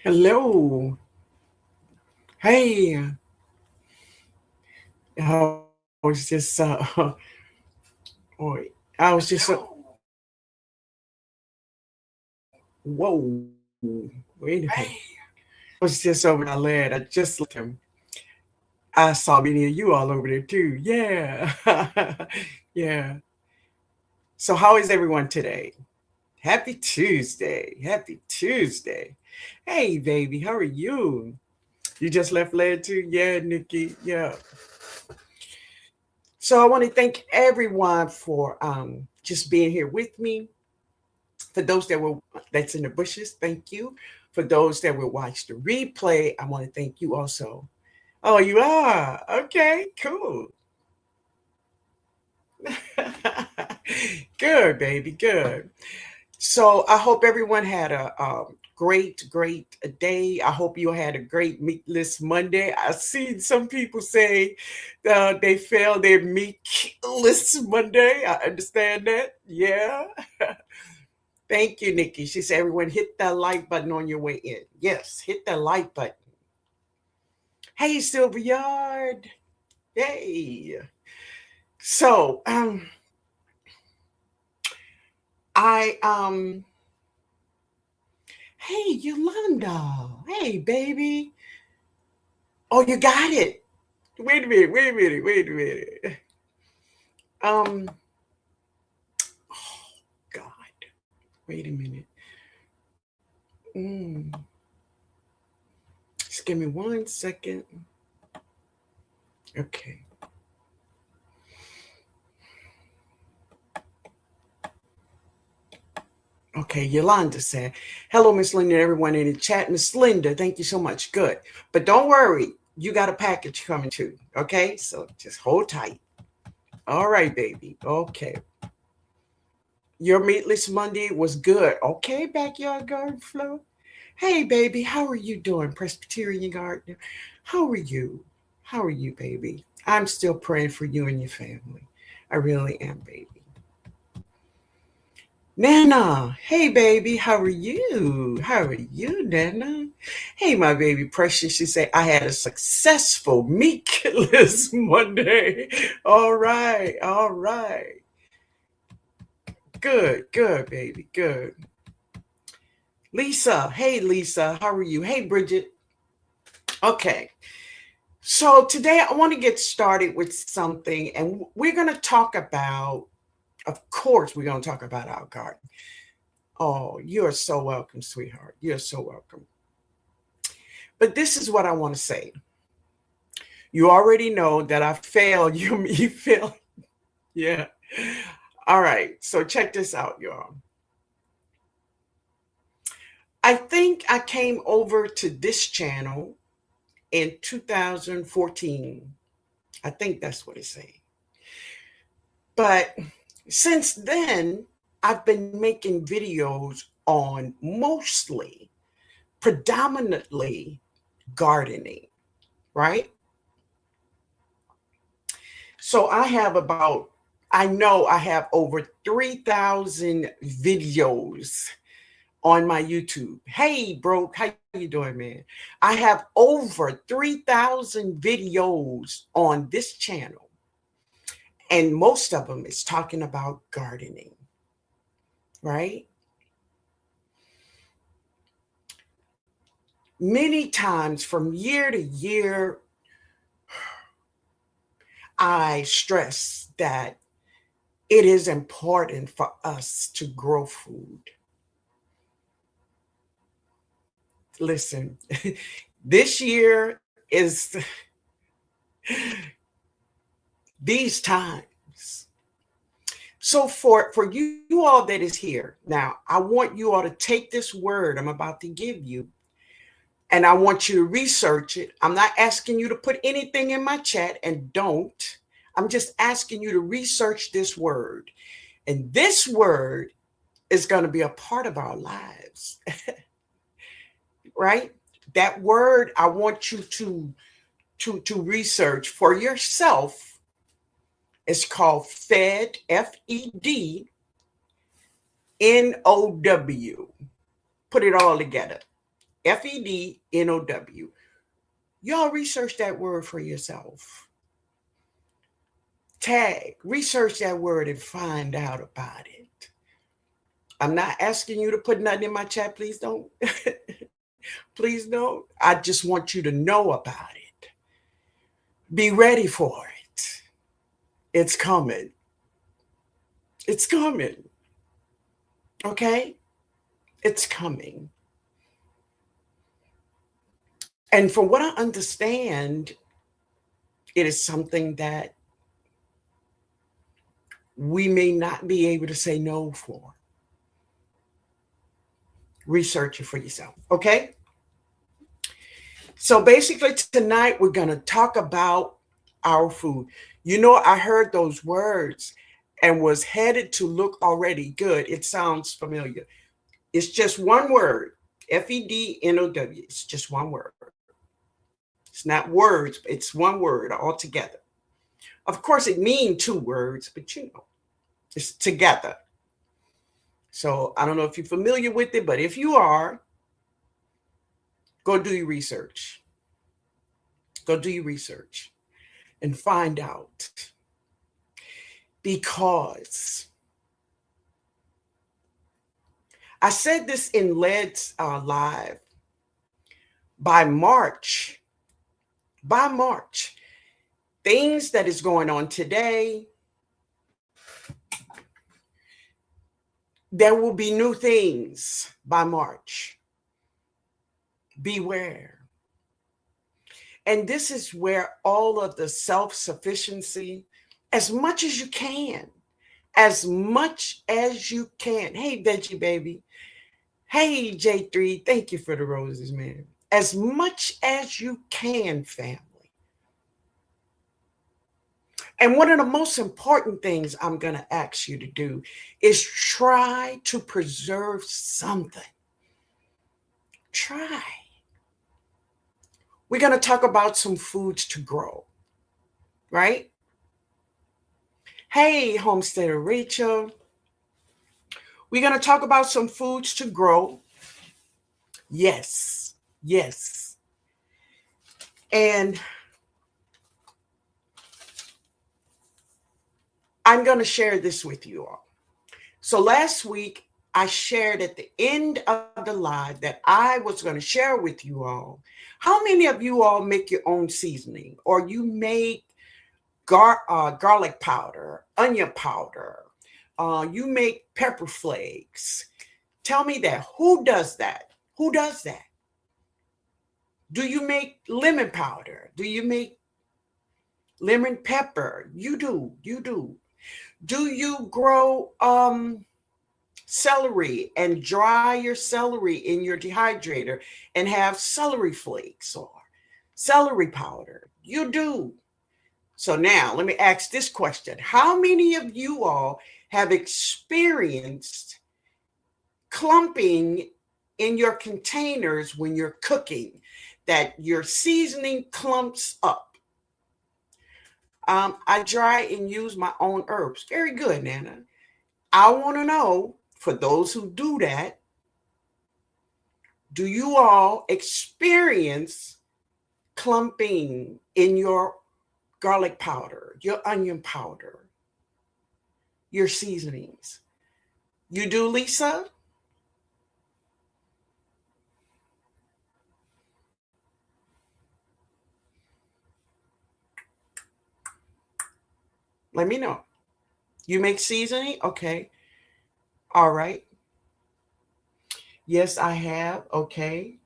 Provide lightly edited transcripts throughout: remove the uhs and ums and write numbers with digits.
Hello. Hey. I was just wait. I was just whoa. Wait a minute. I was just over my lad. I just looked him. I saw many of you all over there too. Yeah. Yeah. So how is everyone today? Happy Tuesday. Happy Tuesday. Hey baby, how are you? You just left led too? Yeah, Nikki. Yeah. So I want to thank everyone for just being here with me. For those that's in the bushes, thank you. For those that will watch the replay, I want to thank you also. Oh, you are? Okay, cool. Good, baby, good. So I hope everyone had a great day. I hope you had a great meatless Monday. I see some people say they failed their meatless Monday. I understand that. Yeah. Thank you, Nikki. She said, everyone hit that like button on your way in. Yes, hit that like button. Hey, Silver Yard. Hey. So, I hey Yolanda. Hey, baby. Oh, you got it. Wait a minute. Um, oh God. Wait a minute. Mm. Just give me 1 second. Okay. Okay, Yolanda said, hello, Miss Linda, everyone in the chat. Miss Linda, thank you so much. Good. But don't worry, you got a package coming too. Okay, so just hold tight. All right, baby. Okay. Your meatless Monday was good. Okay, backyard garden flow. Hey, baby, how are you doing, Presbyterian gardener? How are you? How are you, baby? I'm still praying for you and your family. I really am, baby. Nana, hey baby, how are you? How are you, Nana? Hey, my baby precious. She said, I had a successful meatless Monday. All right, all right. Good, baby, good. Lisa, hey Lisa, how are you? Hey Bridget. Okay, so today I want to get started with something, and we're going to talk about, of course, we're going to talk about our garden. Oh, you are so welcome, sweetheart. You're so welcome. But this is what I want to say. You already know that I failed. You failed. Yeah. All right. So check this out, y'all. I think I came over to this channel in 2014. I think that's what it's saying. But since then, I've been making videos on mostly, predominantly gardening, right? So I know I have over 3,000 videos on my YouTube. Hey, bro, how you doing, man? I have over 3,000 videos on this channel, and most of them is talking about gardening, right? Many times from year to year, I stress that it is important for us to grow food. Listen, this year is these times. So for you all that is here now, I want you all to take this word I'm about to give you, and I want you to research it. I'm not asking you to put anything in my chat, and don't. I'm just asking you to research this word. And this word is going to be a part of our lives, right? That word I want you to research for yourself. It's called Fed, FEDNOW. Put it all together. FEDNOW. Y'all research that word for yourself. Tag, research that word and find out about it. I'm not asking you to put nothing in my chat. Please don't. Please don't. I just want you to know about it. Be ready for it. It's coming. It's coming. Okay? It's coming. And from what I understand, it is something that we may not be able to say no for. Research it for yourself. Okay? So basically, tonight we're going to talk about our food. You know, I heard those words and was headed to look already good. It sounds familiar. It's just one word, FEDNOW. It's just one word. It's not words, it's one word altogether. Of course, it means two words, but you know, it's together. So I don't know if you're familiar with it, but if you are, go do your research. Go do your research and find out. Because I said this in Led's live, by March, things that is going on today, there will be new things by March. Beware. And this is where all of the self-sufficiency, as much as you can, as much as you can. Hey, Veggie Baby. Hey, J3. Thank you for the roses, man. As much as you can, family. And one of the most important things I'm going to ask you to do is try to preserve something. Try. We're going to talk about some foods to grow, right? Hey, Homesteader Rachel. We're going to talk about some foods to grow. Yes, yes. And I'm going to share this with you all. So last week, I shared at the end of the live that I was going to share with you all. How many of you all make your own seasoning, or you make garlic powder, onion powder, you make pepper flakes? Tell me that. Who does that? Who does that? Do you make lemon powder? Do you make lemon pepper? You do. You do. Do you grow celery and dry your celery in your dehydrator and have celery flakes or celery powder? You do. So now let me ask this question. How many of you all have experienced clumping in your containers when you're cooking, that your seasoning clumps up? I dry and use my own herbs. Very good, Nana. I want to know, for those who do that, do you all experience clumping in your garlic powder, your onion powder, your seasonings? You do, Lisa? Let me know. You make seasoning? Okay. All right. Yes, I have. Okay.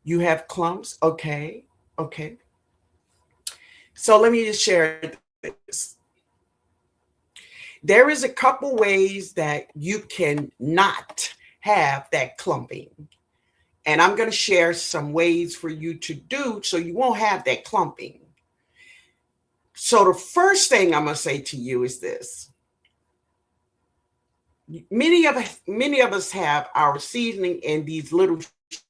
You have clumps? Okay. Okay. So let me just share this. There is a couple ways that you can not have that clumping. And I'm going to share some ways for you to do so you won't have that clumping. So the first thing I'm going to say to you is this. Many of us have our seasoning in these little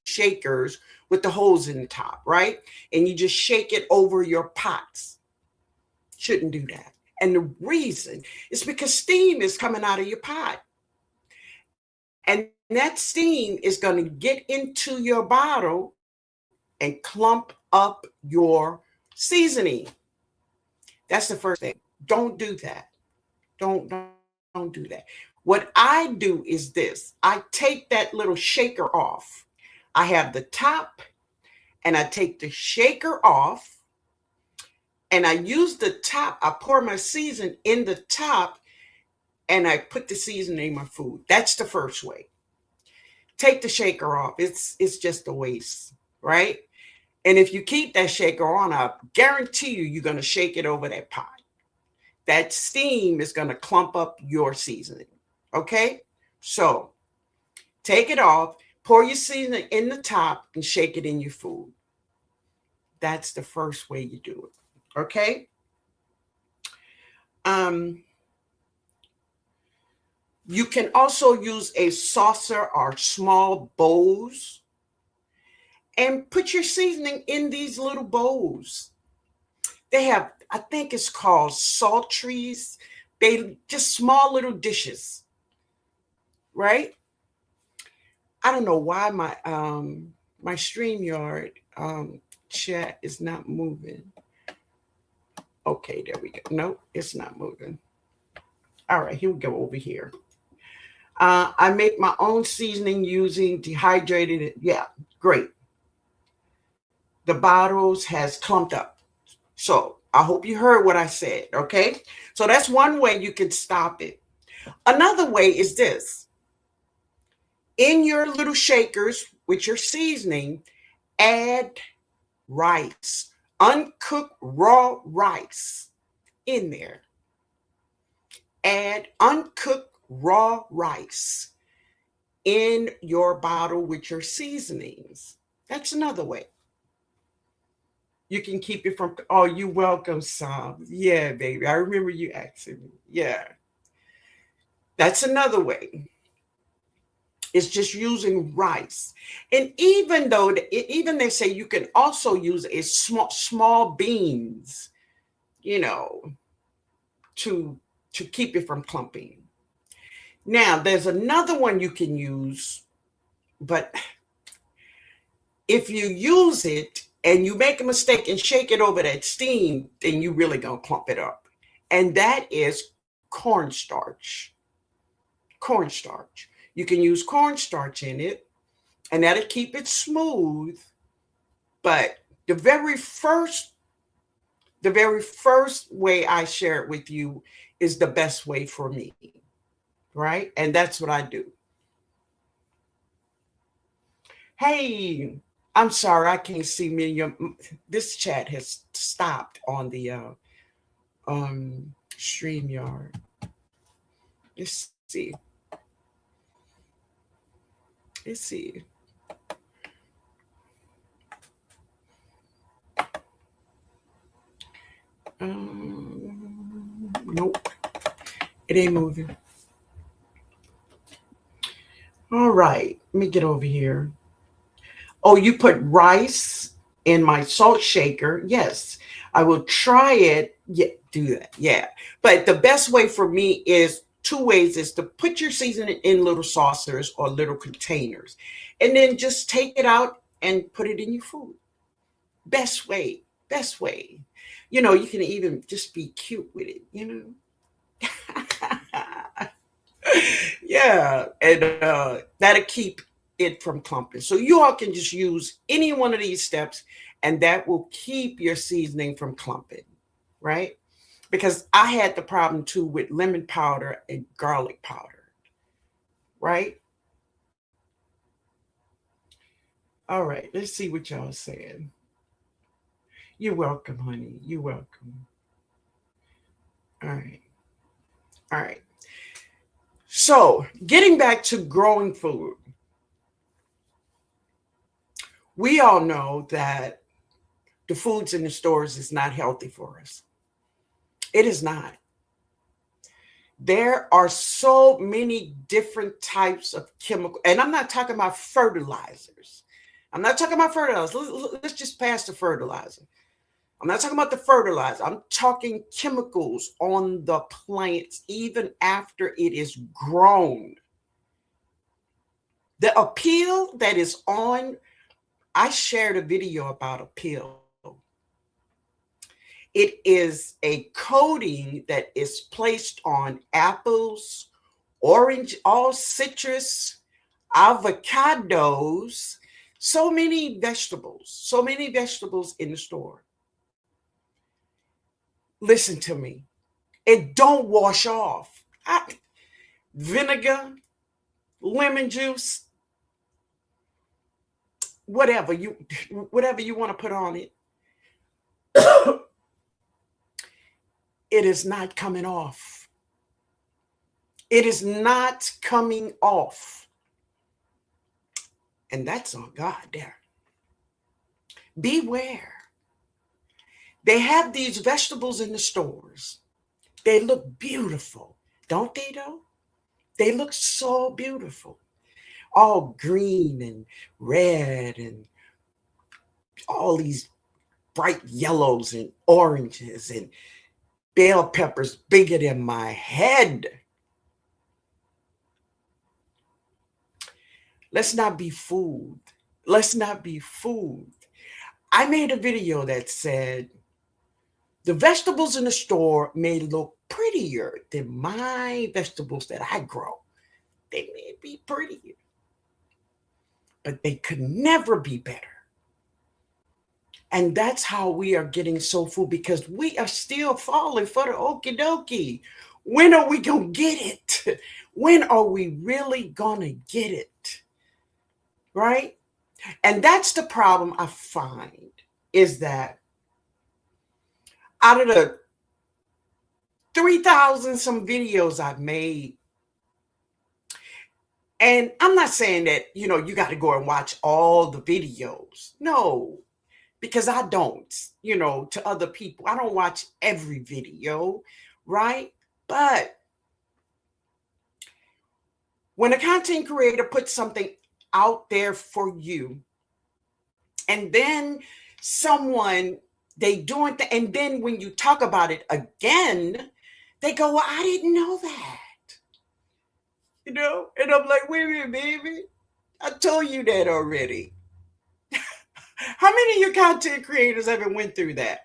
shakers with the holes in the top, right? And you just shake it over your pots. Shouldn't do that. And the reason is because steam is coming out of your pot. And that steam is going to get into your bottle and clump up your seasoning. That's the first thing. Don't do that. Don't do that. What I do is this. I take that little shaker off. I have the top and I take the shaker off and I use the top. I pour my season in the top and I put the seasoning in my food. That's the first way. Take the shaker off. It's just a waste, right? And if you keep that shaker on, I guarantee you're going to shake it over that pot. That steam is going to clump up your seasoning. Okay? So take it off, pour your seasoning in the top, and shake it in your food. That's the first way you do it. Okay? You can also use a saucer or small bowls and put your seasoning in these little bowls. They have, I think it's called salt trees. They just small little dishes, right? I don't know why my StreamYard chat is not moving. Okay, there we go. No, it's not moving. All right, here we go over here. I make my own seasoning using dehydrated. Yeah, great. The bottles has clumped up. So I hope you heard what I said. Okay. So that's one way you can stop it. Another way is this. In your little shakers with your seasoning, add rice, uncooked raw rice in there. Add uncooked raw rice in your bottle with your seasonings. That's another way. You can keep it from, oh, you welcome, Sam. Yeah, baby. I remember you asking me. Yeah. That's another way. It's just using rice. And even though, even they say you can also use a small beans, you know, to keep it from clumping. Now, there's another one you can use, but if you use it and you make a mistake and shake it over that steam, then you really gonna clump it up. And that is cornstarch. Cornstarch. You can use cornstarch in it, and that'll keep it smooth. But the very first way I share it with you is the best way for me, right? And that's what I do. Hey, I'm sorry, I can't see me. This chat has stopped on the StreamYard. Let's see. Let's see. Nope, it ain't moving. All right, let me get over here. Oh, you put rice in my salt shaker. Yes, I will try it. Yeah, do that. Yeah. But the best way for me is two ways is to put your seasoning in little saucers or little containers and then just take it out and put it in your food. Best way. Best way. You can even just be cute with it. Yeah. And that'll keep it from clumping. So you all can just use any one of these steps and that will keep your seasoning from clumping, right? Because I had the problem too with lemon powder and garlic powder, right? All right, let's see what y'all saying. You're welcome, honey. You're welcome. All right. All right. So, getting back to growing food, we all know that the foods in the stores is not healthy for us. It is not. There are so many different types of chemical, and I'm not talking about fertilizers. I'm not talking about fertilizers. Let's just pass the fertilizer. I'm not talking about the fertilizer. I'm talking chemicals on the plants even after it is grown. The appeal that is on, I shared a video about appeal. It is a coating that is placed on apples, orange, all citrus, avocados, so many vegetables in the store. Listen to me. It don't wash off. Vinegar, lemon juice, whatever you want to put on it, it is not coming off. It is not coming off. And that's on God there. Beware. They have these vegetables in the stores. They look beautiful, don't they though? They look so beautiful. All green and red and all these bright yellows and oranges and bell peppers bigger than my head. Let's not be fooled. Let's not be fooled. I made a video that said the vegetables in the store may look prettier than my vegetables that I grow. They may be prettier, but they could never be better. And that's how we are getting so fooled, because we are still falling for the okie dokie. When are we going to get it? When are we really going to get it? Right? And that's the problem I find, is that out of the 3,000 some videos I've made, and I'm not saying that, you got to go and watch all the videos. No, because I don't, to other people. I don't watch every video, right? But when a content creator puts something out there for you, and then someone, they doing and then when you talk about it again, they go, well, I didn't know that. And I'm like, wait a minute, baby. I told you that already. How many of your content creators haven't went through that?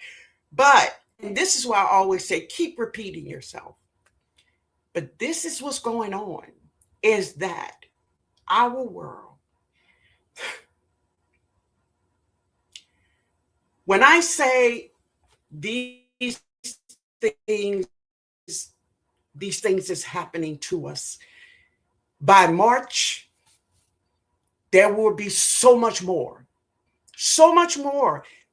But, and this is why I always say, keep repeating yourself. But this is what's going on, is that our world, when I say these things, these things is happening to us, by March, there will be so much more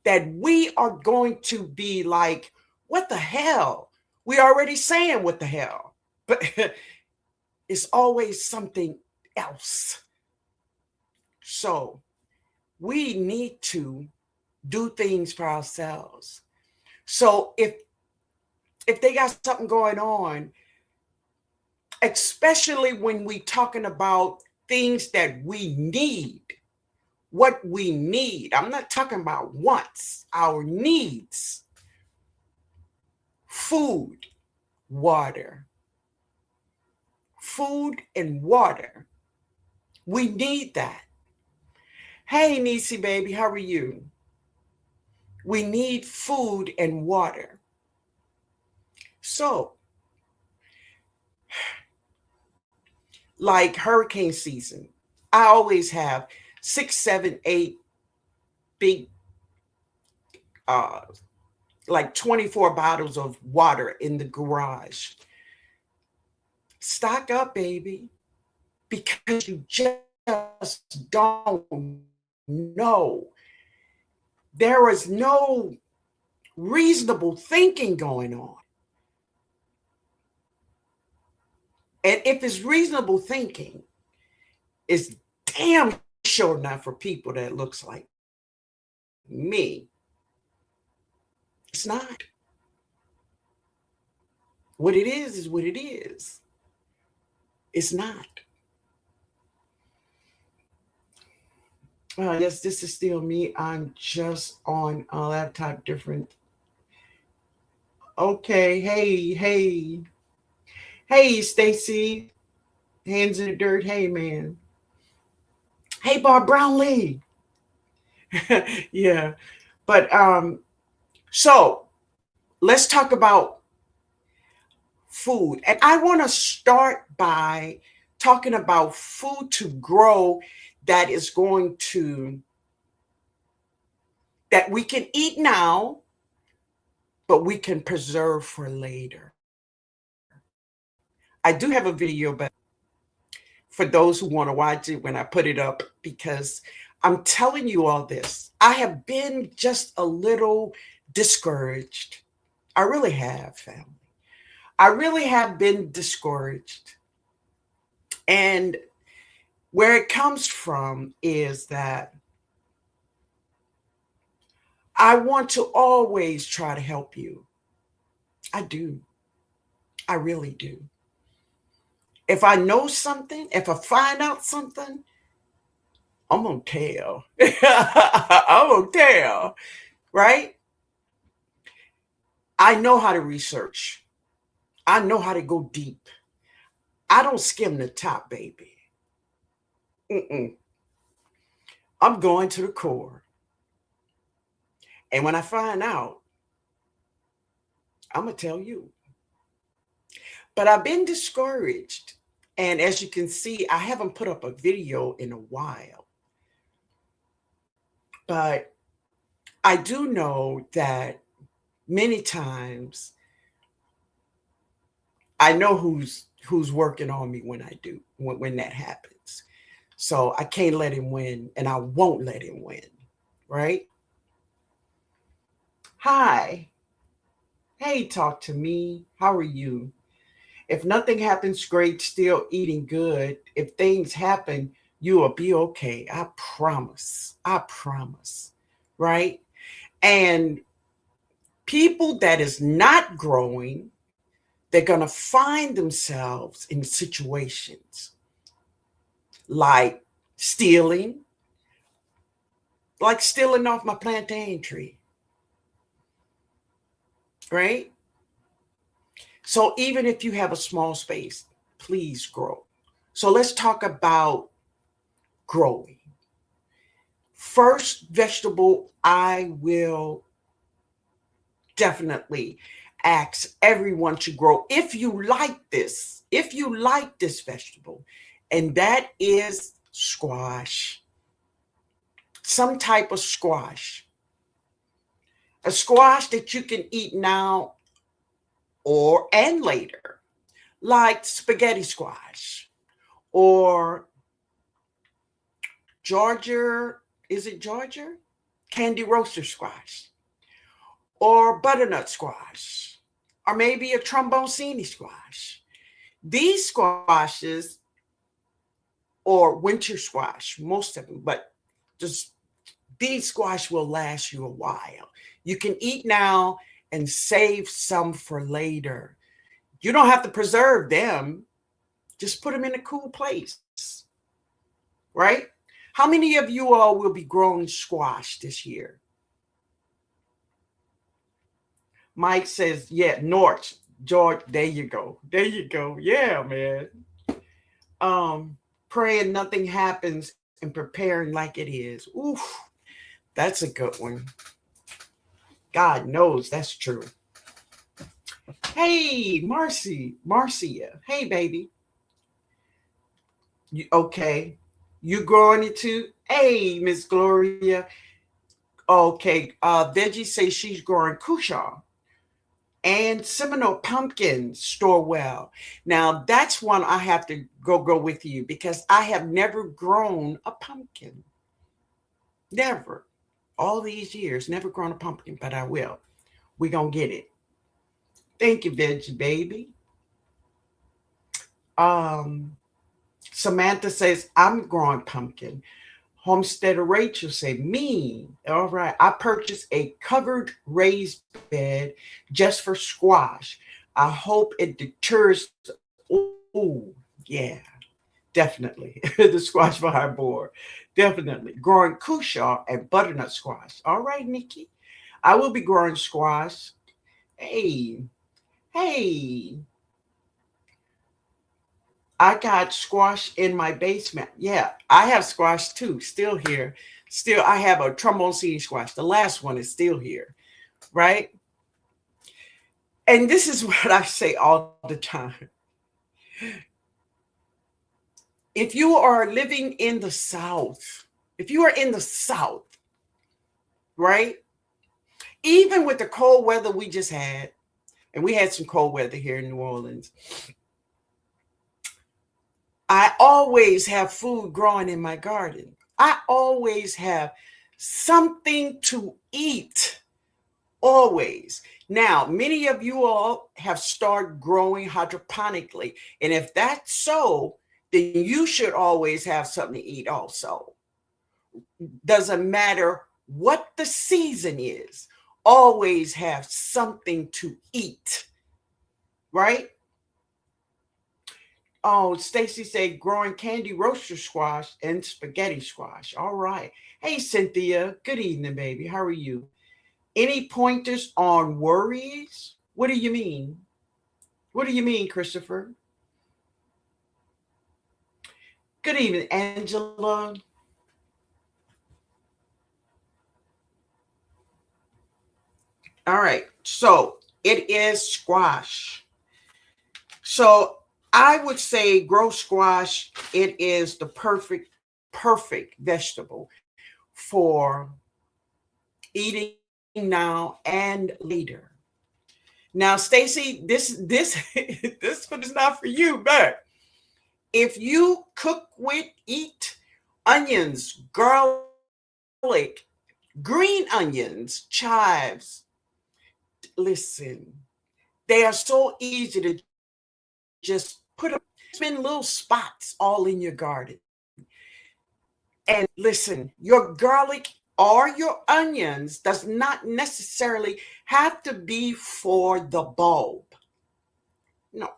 that we are going to be like, what the hell? We already saying what the hell, but it's always something else. So we need to do things for ourselves. So if they got something going on, especially when we talking about things that we need, what we need. I'm not talking about wants, our needs. Food, water. Food and water. We need that. Hey, Niecy baby, how are you? We need food and water. So, like hurricane season, I always have 6, 7, 8 big, like 24 bottles of water in the garage. Stock up, baby, because you just don't know. There is no reasonable thinking going on. And if it's reasonable thinking, it's damn sure not for people that looks like me. It's not. What it is what it is. It's not. Yes, this is still me. I'm just on a laptop different. Okay, hey, Stacy. Hands in the dirt. Hey, man. Hey, Bob Brownlee. Yeah. But so let's talk about food. And I want to start by talking about food to grow that is going to, that we can eat now, but we can preserve for later. I do have a video, but for those who want to watch it when I put it up, because I'm telling you all this. I have been just a little discouraged. I really have, family. I really have been discouraged. And where it comes from is that I want to always try to help you. I do. I really do. If I know something, if I find out something, I'm going to tell. I'm going to tell, right? I know how to research. I know how to go deep. I don't skim the top, baby. Mm-mm. I'm going to the core. And when I find out, I'm going to tell you. But I've been discouraged. And as you can see, I haven't put up a video in a while. But I do know that many times I know who's working on me when I do, when that happens. So I can't let him win, and I won't let him win, right? Hi. Hey, talk to me. How are you? If nothing happens, great, still eating good. If things happen, you will be okay. I promise. I promise. Right? And people that is not growing, they're going to find themselves in situations like stealing, like stealing off my plantain tree. Right? So even if you have a small space, please grow. So let's talk about growing. First vegetable I will definitely ask everyone to grow if you like this vegetable, and that is squash. Some type of squash. A squash that you can eat now or and later, like spaghetti squash or Georgia, is it Georgia? Candy roaster squash or butternut squash or maybe a tromboncini squash. These squashes or winter squash, most of them, but just these squash will last you a while. You can eat now and save some for later. You don't have to preserve them. Just put them in a cool place, right? How many of you all will be growing squash this year? Mike says, yeah, North, George, there you go. There you go. Yeah, man. Praying nothing happens and preparing like it is. Oof, that's a good one. God knows that's true. Hey, Marcia. Hey, baby. You okay? You growing it too? Hey, Miss Gloria. Okay. Veggie says she's growing cushaw and Seminole pumpkins store well. Now that's one I have to go with you because I have never grown a pumpkin. Never. All these years, never grown a pumpkin, but I will. We gonna get it. Thank you, Veggie Baby. Um, Samantha says, I'm growing pumpkin. Homesteader Rachel say, me. All right. I purchased a covered raised bed just for squash. I hope it deters. Oh, yeah, definitely. The squash behind board. Definitely. Growing cushaw and butternut squash. All right, Nikki. I will be growing squash. Hey, hey. I got squash in my basement. Yeah, I have squash too, still here. Still, I have a trombone seed squash. The last one is still here, right? And this is what I say all the time. If you are living in the South, if you are in the South, right? Even with the cold weather we just had, and we had some cold weather here in New Orleans, I always have food growing in my garden. I always have something to eat. Always. Now, many of you all have started growing hydroponically. And if that's so, then you should always have something to eat also. Doesn't matter what the season is, always have something to eat, right? Oh, Stacy said growing candy roaster squash and spaghetti squash. All right. Hey, Cynthia. Good evening, baby. How are you? Any pointers on worries? What do you mean? What do you mean, Christopher? Good evening, Angela. All right. So it is squash. So I would say grow squash. It is the perfect vegetable for eating now and later. Now, Stacy, this this one is not for you, but if you cook with eat onions, garlic, green onions, chives, listen, they are so easy to just put them in little spots all in your garden. And listen, your garlic or your onions does not necessarily have to be for the bulb. No,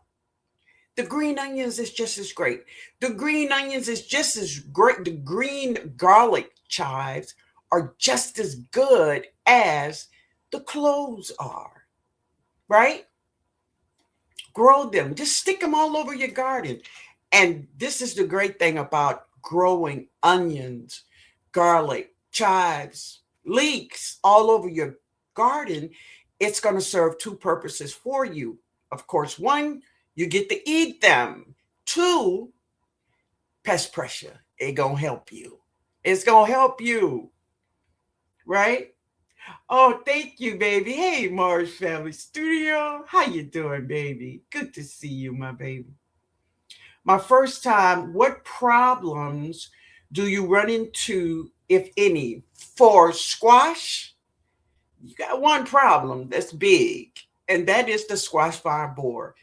the green onions is just as great. The green onions is just as great. The green garlic chives are just as good as the cloves are, right? Grow them. Just stick them all over your garden. And this is the great thing about growing onions, garlic, chives, leeks all over your garden. It's going to serve two purposes for you. Of course, one, you get to eat them. Two, pest pressure. It going to help you. It's going to help you, right? Oh, thank you, baby. Hey, Mars Family Studio. How you doing, baby? Good to see you, my baby. My first time, what problems do you run into, if any, for squash? You got one problem that's big, and that is the squash vine borer.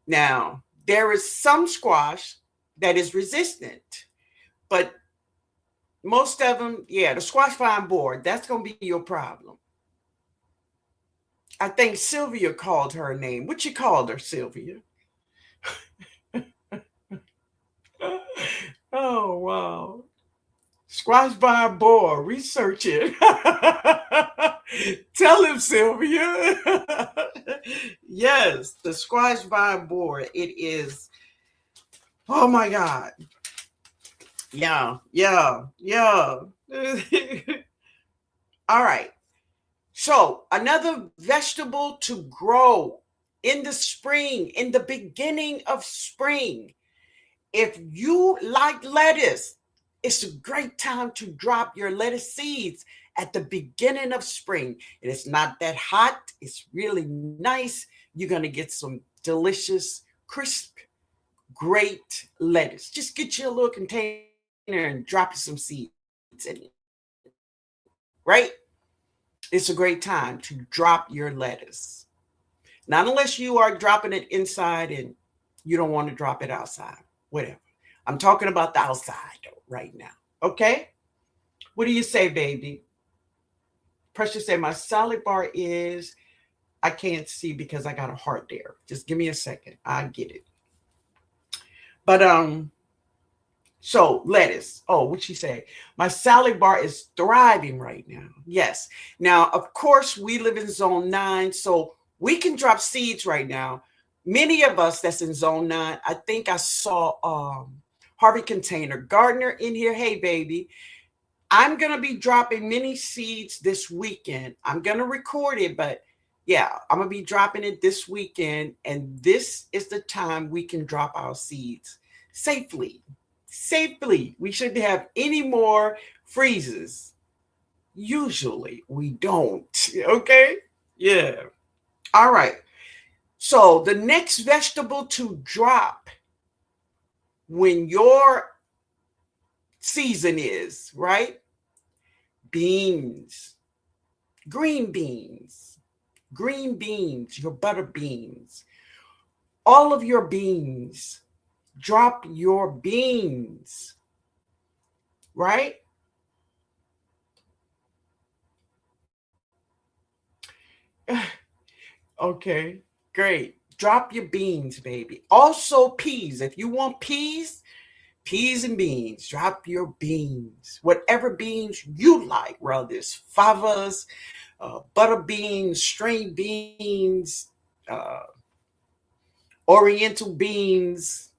Now, there is some squash that is resistant, but most of them, yeah, the squash vine borer, that's going to be your problem. I think Sylvia called her name. What you called her, Sylvia? Oh, wow. Squash by boar. Research it. Tell him, Sylvia. Yes, the squash vine boar. It is. Oh my God. Yeah, yeah, yeah. All right. So, another vegetable to grow in the spring, in the beginning of spring. If you like lettuce, it's a great time to drop your lettuce seeds at the beginning of spring. And it's not that hot, it's really nice. You're going to get some delicious, crisp, great lettuce. Just get you a little container and drop some seeds in it. Right? It's a great time to drop your lettuce. Not unless you are dropping it inside and you don't want to drop it outside. Whatever. I'm talking about the outside right now. Okay? What do you say, baby? Precious said, my salad bar is, I can't see because I got a heart there. Just give me a second. I get it. But so lettuce. Oh, what she say? My salad bar is thriving right now. Yes. Now, of course, we live in zone 9, so we can drop seeds right now. many of us that's in Zone 9, I think I saw Harvey Container Gardner in here. Hey, baby. I'm going to be dropping mini seeds this weekend. I'm going to record it, but yeah, I'm going to be dropping it this weekend. And this is the time we can drop our seeds safely. Safely. We shouldn't have any more freezes. Usually we don't. Okay? Yeah. All right. So the next vegetable to drop when your season is, right? Beans, green beans, your butter beans, all of your beans. Drop your beans, right? Okay, great. Drop your beans, baby. Also, peas. If you want peas and beans, drop your beans. Whatever beans you like, whether it's favas, butter beans, string beans, uh, oriental beans,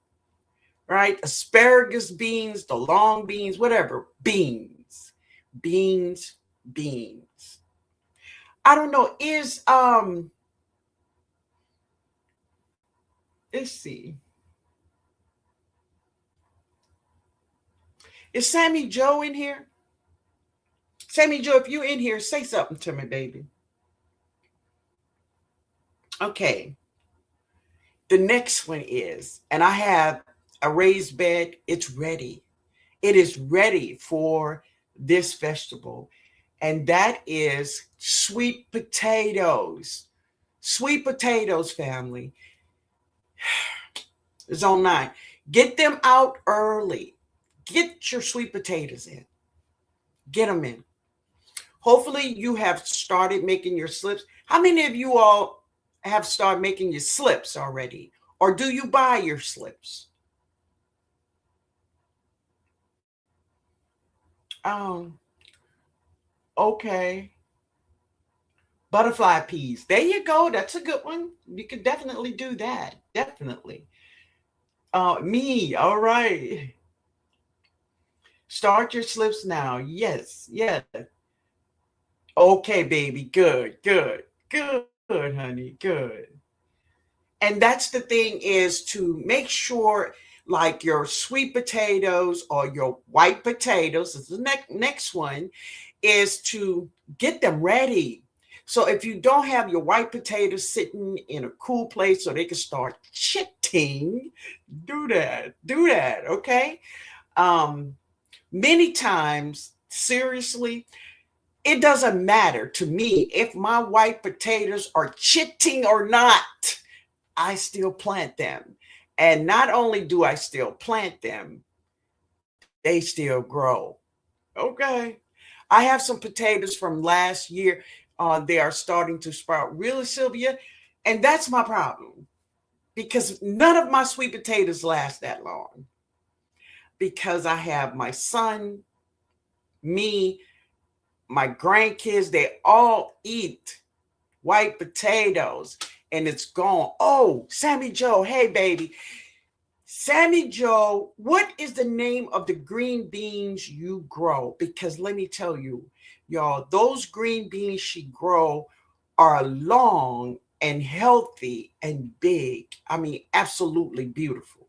right? Asparagus beans, the long beans, whatever. Beans, beans, beans. I don't know. Let's see. Is Sammy Joe in here? Sammy Joe, if you in here, say something to me, baby. Okay. The next one is, and I have a raised bed. It's ready. It is ready for this vegetable. And that is sweet potatoes. Sweet potatoes, family. Zone 9. Get them out early. Get your sweet potatoes in. Get them in. Hopefully you have started making your slips. How many of you all have started making your slips already? Or do you buy your slips? Um, okay. Butterfly peas. There you go. That's a good one. You could definitely do that. Definitely. Me. All right. Start your slips now. Yes. Yes. Okay, baby. Good. Good. Good, honey. Good. And that's the thing, is to make sure, like your sweet potatoes or your white potatoes, is the next one, is to get them ready. So if you don't have your white potatoes sitting in a cool place so they can start chitting, do that, okay? um Many times, seriously, it doesn't matter to me if my white potatoes are chitting or not. I still plant them. And not only do I still plant them, they still grow. Okay. I have some potatoes from last year. They are starting to sprout, really, Sylvia. And that's my problem, because none of my sweet potatoes last that long, because I have my son, me, my grandkids, they all eat white potatoes and it's gone. Oh, Sammy Joe, hey, baby. Sammy Joe, what is the name of the green beans you grow? Because let me tell you, y'all, those green beans she grow are long and healthy and big. I mean, absolutely beautiful.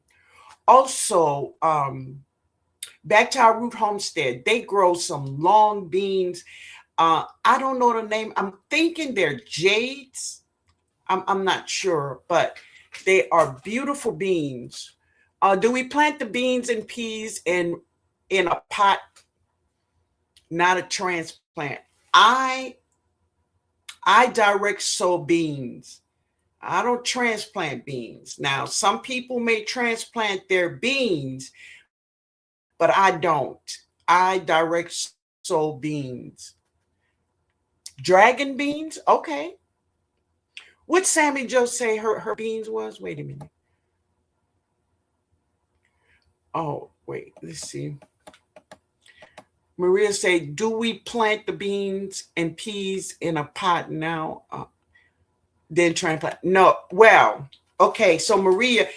Also, back to our root homestead, they grow some long beans. I don't know the name. I'm thinking they're jades. I'm not sure, but they are beautiful beans. Do we plant the beans and peas in a pot, not a transplant? I direct sow beans. I don't transplant beans. Now, some people may transplant their beans, but I don't. I direct sow beans. Dragon beans, okay. What Sammy Joe say her beans was? Wait a minute. Oh, wait, let's see. Maria say, do we plant the beans and peas in a pot now? Then transplant? No. Well, Okay, so Maria,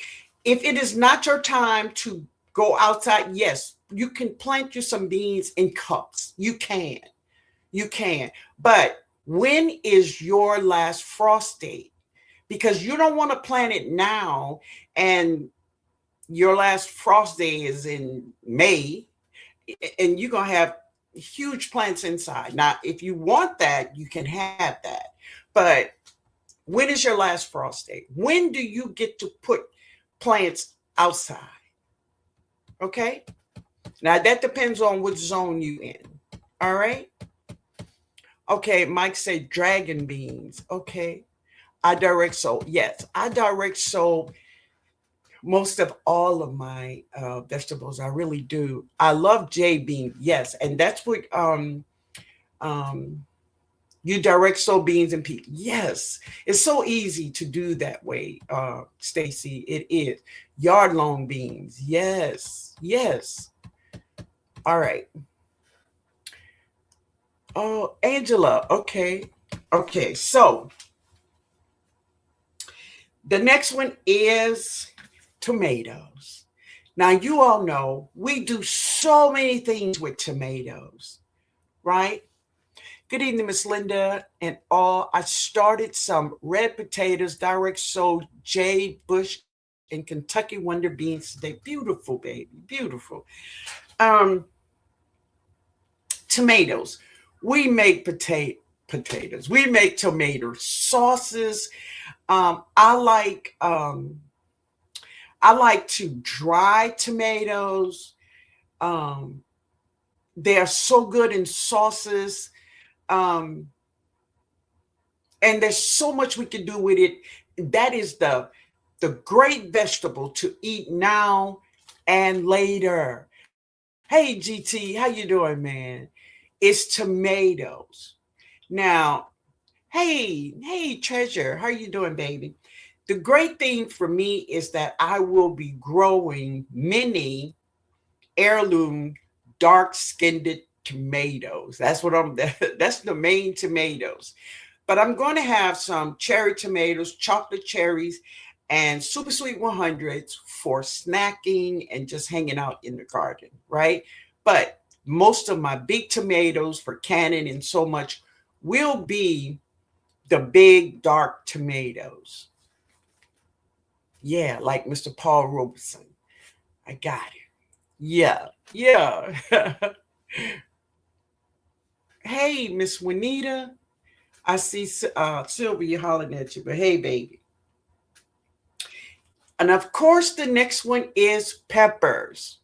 if it is not your time to go outside, yes, you can plant you some beans in cups. You can. But when is your last frost date? Because you don't want to plant it now and your last frost day is in May and you're going to have huge plants inside. Now, if you want that, you can have that. But when is your last frost day? When do you get to put plants outside? Okay. Now that depends on what zone you in. All right. Okay. Mike said dragon beans. Okay. I direct sow. Yes, I direct sow most of all of my vegetables. I really do. I love J bean. Yes, and that's what um, you direct sow beans and peas. Yes, it's so easy to do that way, Stacy. It is yard long beans. Yes, yes. All right. Oh, Angela. Okay, okay. So the next one is tomatoes. Now, you all know we do so many things with tomatoes, right? Good evening, Miss Linda and all. I started some red potatoes, direct sold J. Bush and Kentucky Wonder beans today. Beautiful, baby, beautiful. Um, Tomatoes. We make potatoes. We make tomato sauces. Um, I like um, I like to dry tomatoes. Um, they are so good in sauces. Um, and there's so much we can do with it. That is the great vegetable to eat now and later. Hey GT, how you doing, man? It's tomatoes. Now, hey treasure, how you doing, baby? The great thing for me is that I will be growing many heirloom dark skinned tomatoes. That's what I'm that's the main tomatoes. But I'm going to have some cherry tomatoes, chocolate cherries, and super sweet 100s for snacking and just hanging out in the garden, right? But most of my big tomatoes for canning and so much will be the big dark tomatoes. Yeah, like Mr. Paul Robeson. I got it. Yeah, yeah. Hey, Miss Juanita. I see Sylvia hollering at you, but hey, baby. And of course, the next one is peppers.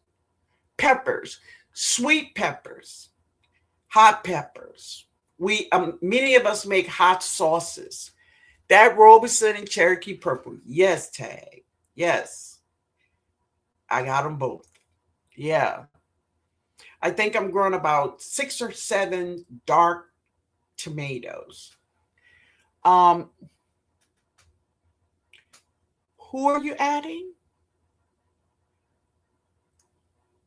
Peppers, sweet peppers, hot peppers. We many of us make hot sauces. That Robeson and Cherokee purple. Yes, tag. Yes, I got them both. Yeah, I think I'm growing about 6 or 7 dark tomatoes. Um, who are you adding?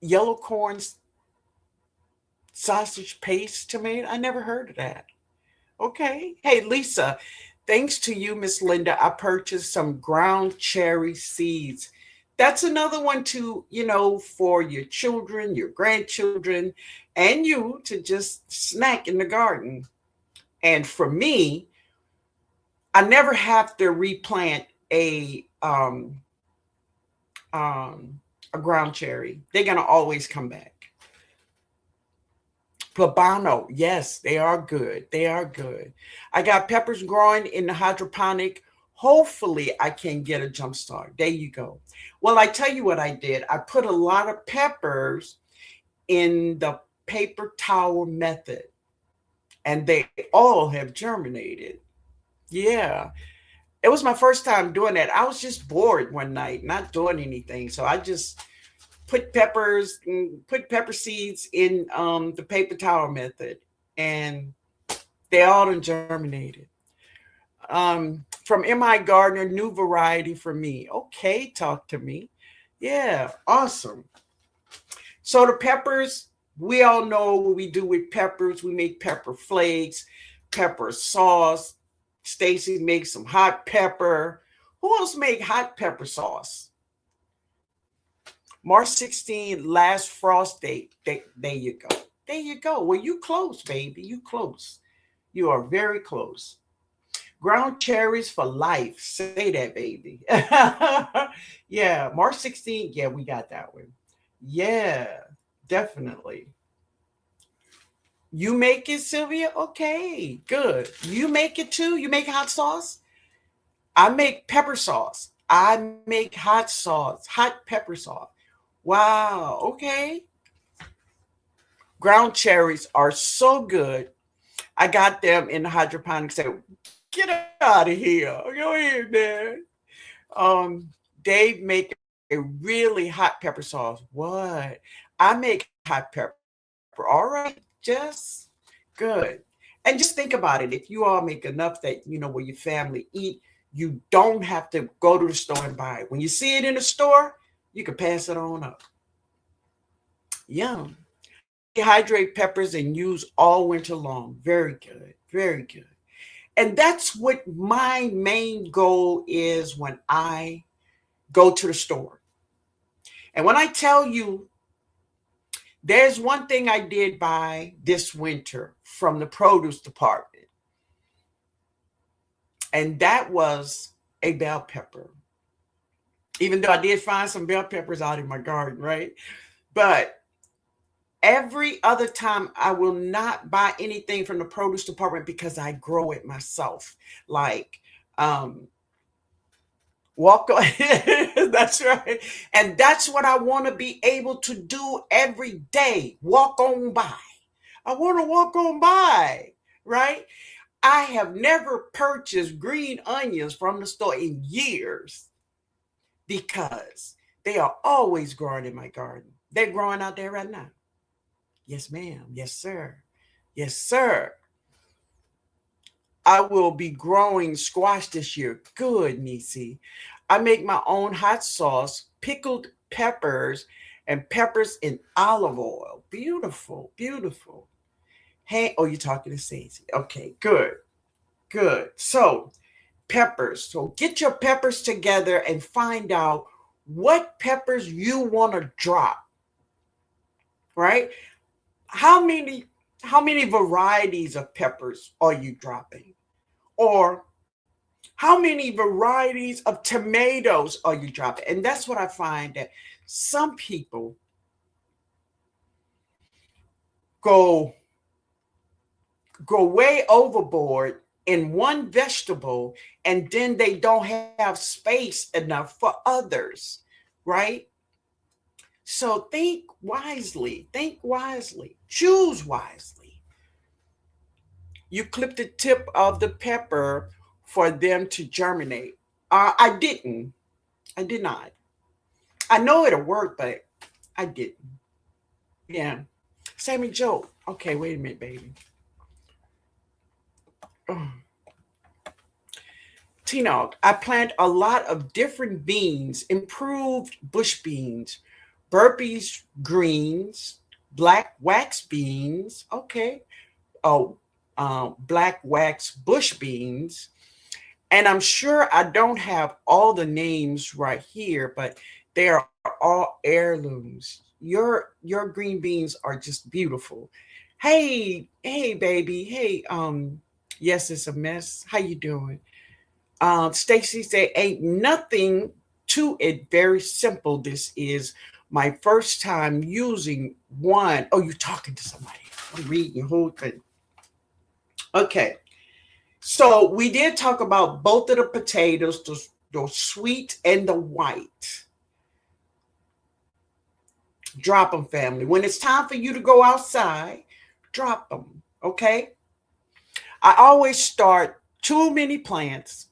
Yellow corns sausage paste tomato? I never heard of that. Okay. Hey, Lisa, thanks to you, Miss Linda, I purchased some ground cherry seeds. That's another one to, for your children, your grandchildren, and you to just snack in the garden. And for me, I never have to replant um, a ground cherry. They're gonna always come back. Plabano, yes, they are good. They are good. I got peppers growing in the hydroponic. Hopefully, I can get a jump start. There you go. Well, I tell you what I did. I put a lot of peppers in the paper towel method, and they all have germinated. Yeah, it was my first time doing that. I was just bored one night, not doing anything, so I just put pepper seeds in the paper towel method, and they all germinated. From MI Gardner, new variety for me. Okay, talk to me. Yeah, awesome. So the peppers, we all know what we do with peppers. We make pepper flakes, pepper sauce. Stacy makes some hot pepper. Who else make hot pepper sauce? March 16, last frost date. There you go. There you go. Well, you close, baby. You close. You are very close. Ground cherries for life. Say that, baby. Yeah, March 16th. Yeah, we got that one. Yeah, definitely. You make it, Sylvia? Okay, good. You make it too? You make hot sauce? I make pepper sauce. I make hot sauce, hot pepper sauce. Wow, okay. Ground cherries are so good. I got them in the hydroponics. Say, get out of here. Go ahead, man. Um, Dave make a really hot pepper sauce. What? I make hot pepper. All right, just good. And just think about it. If you all make enough that where your family eat, you don't have to go to the store and buy it. When you see it in the store, you can pass it on up. Yum. Dehydrate peppers and use all winter long. Very good. Very good. And that's what my main goal is when I go to the store. And when I tell you, there's one thing I did buy this winter from the produce department, and that was a bell pepper. Even though I did find some bell peppers out in my garden, right? But every other time, I will not buy anything from the produce department because I grow it myself. Like, um, walk on. That's right. And that's what I want to be able to do every day. Walk on by. I want to walk on by, right? I have never purchased green onions from the store in years because they are always growing in my garden. They're growing out there right now. Yes, ma'am. Yes, sir. Yes, sir. I will be growing squash this year. Good, Nisi. I make my own hot sauce, pickled peppers, and peppers in olive oil. Beautiful, beautiful. Hey, oh, you're talking to Stacey. Okay, good, good. So, peppers. So, get your peppers together and find out what peppers you want to drop, right? How many varieties of peppers are you dropping? Or how many varieties of tomatoes are you dropping? And that's what I find that some people go way overboard in one vegetable, and then they don't have space enough for others, right? So think wisely, choose wisely. You clip the tip of the pepper for them to germinate. I didn't. I did not. I know it'll work, but I didn't. Yeah. Sammy Joe. Okay, wait a minute, baby. Oh. TNOG. I plant a lot of different beans, improved bush beans, burpees greens, black wax beans. Okay. Oh, black wax bush beans. And I'm sure I don't have all the names right here, but they are all heirlooms. Your green beans are just beautiful. Hey, baby. Hey, yes, it's a mess. How you doing? Stacy said, "Ain't nothing to it. Very simple. This is my first time using one." Oh, you're talking to somebody. I'm reading your whole thing. Okay. So we did talk about both of the potatoes, the sweet and the white. Drop them, family. When it's time for you to go outside, drop them. Okay. I always start too many plants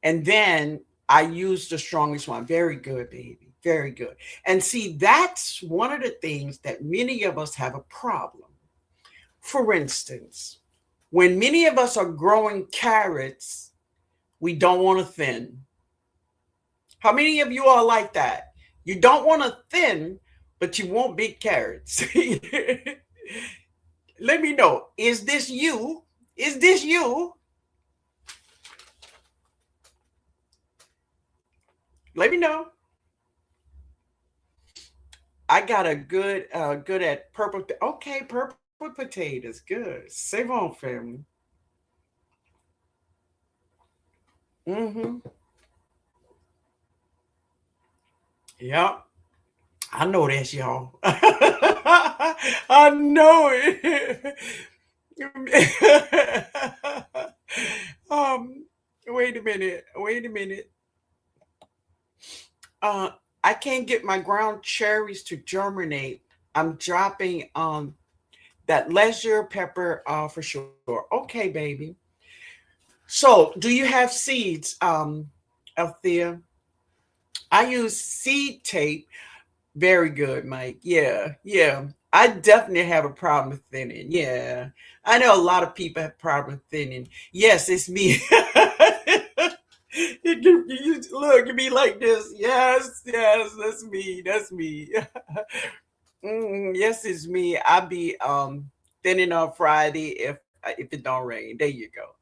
and then I use the strongest one. Very good, baby. Very good. And see, that's one of the things that many of us have a problem. For instance, when many of us are growing carrots, we don't want to thin. How many of you are like that? You don't want to thin, but you want big carrots. Let me know. Is this you? Is this you? Let me know. I got a good at purple. Okay, purple potatoes. Good. Save on, family. Mm-hmm. Yep. I know that's y'all. I know it. um, wait a minute. Wait a minute. Uh, I can't get my ground cherries to germinate. I'm dropping that leisure pepper for sure. Okay, baby. So, do you have seeds, Althea? I use seed tape. Very good, Mike. Yeah, yeah. I definitely have a problem with thinning. Yeah. I know a lot of people have problem with thinning. Yes, it's me. Look at me like this. Yes, yes, that's me. That's me. Yes, it's me. I be thinning on Friday if it don't rain. There you go.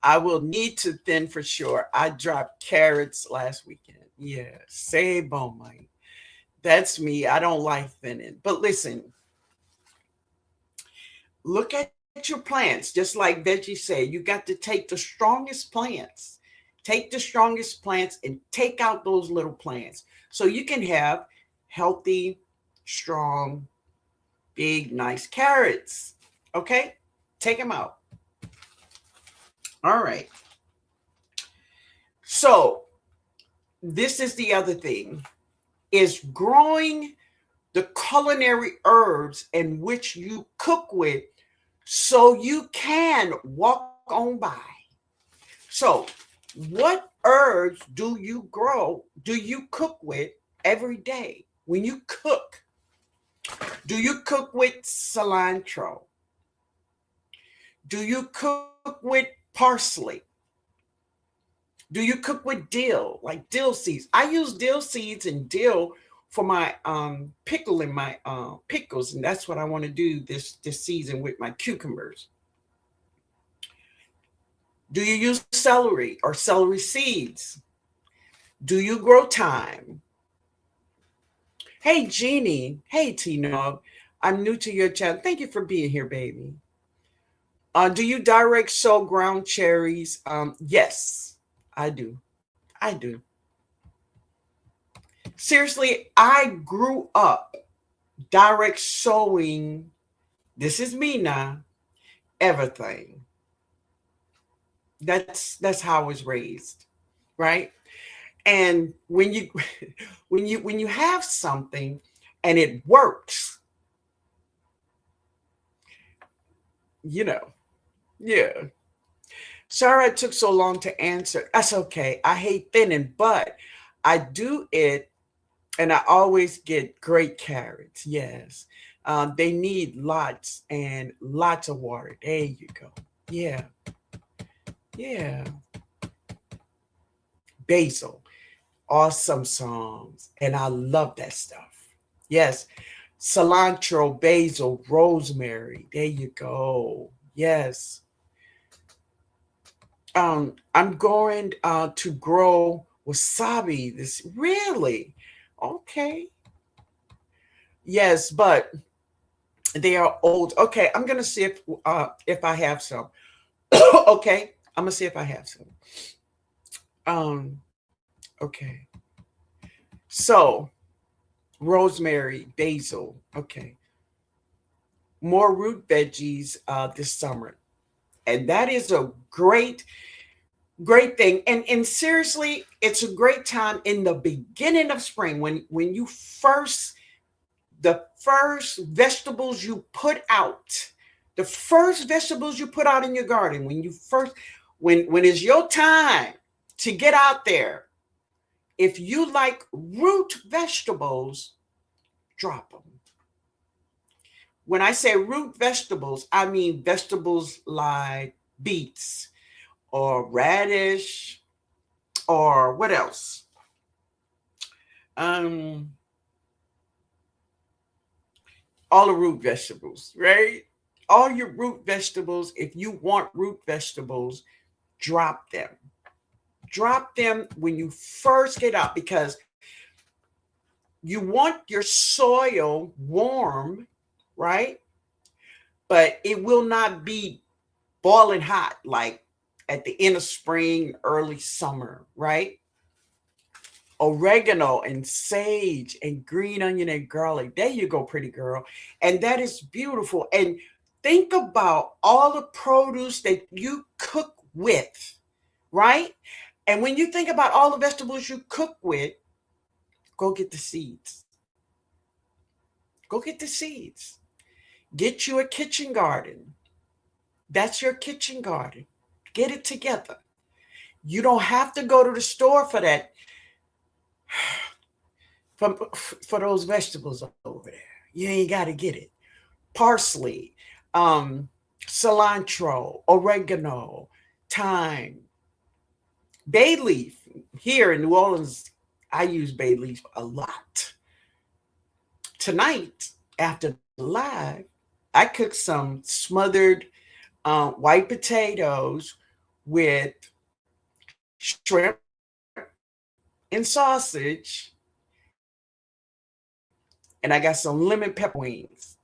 I will need to thin for sure. I dropped carrots last weekend. Yeah, save bon Mike. That's me. I don't like thinning. But listen, look at your plants. Just like Veggie said, you got to take the strongest plants. Take the strongest plants and take out those little plants. So you can have healthy, strong, big, nice carrots. Okay? Take them out. All right. So this is the other thing is growing the culinary herbs in which you cook with so you can walk on by. So, what herbs do you grow, do you cook with every day? When you cook, do you cook with cilantro? Do you cook with parsley? Do you cook with dill, like dill seeds? I use dill seeds and dill for my pickle and my pickles, and that's what I want to do this season with my cucumbers. Do you use celery or celery seeds? Do you grow thyme? Hey, Jeannie. Hey, TNOG. I'm new to your channel. Thank you for being here, baby. Do you direct sow ground cherries? Yes, I do. I do. Seriously, I grew up direct sowing. This is me now. Everything. That's how I was raised, right? And when you when you have something and it works, you know, yeah. Sorry it took so long to answer. That's okay. I hate thinning, but I do it and I always get great carrots. Yes. They need lots and lots of water. There you go. Yeah. Yeah. Basil. Awesome songs. And I love that stuff. Yes. Cilantro, basil, rosemary. There you go. Yes. I'm going to grow wasabi. This really okay. Yes, but they are old. Okay, I'm gonna see if I have some. Okay, I'm gonna see if I have some. Okay. So rosemary, basil. Okay, more root veggies this summer, and that is a great thing. And seriously, it's a great time in the beginning of spring when you first the first vegetables you put out, the first vegetables you put out in your garden, when you first, when it's your time to get out there, if you like root vegetables, drop them. When I say root vegetables, I mean vegetables like beets or radish or what else? Um, all the root vegetables, right? All your root vegetables, if you want root vegetables, drop them. drop them when you first get out because you want your soil warm, right? But it will not be boiling hot like at the end of spring, early summer, right? Oregano and sage and green onion and garlic. There you go, pretty girl. And that is beautiful. And think about all the produce that you cook with, right? And when you think about all the vegetables you cook with, go get the seeds. Go get the seeds. Get you a kitchen garden. That's your kitchen garden. Get it together. You don't have to go to the store for that, for those vegetables over there. You ain't got to get it. Parsley, um, cilantro, oregano, thyme, bay leaf. Here in New Orleans, I use bay leaf a lot. Tonight, after the live, I cooked some smothered white potatoes with shrimp and sausage, and I got some lemon pepper wings.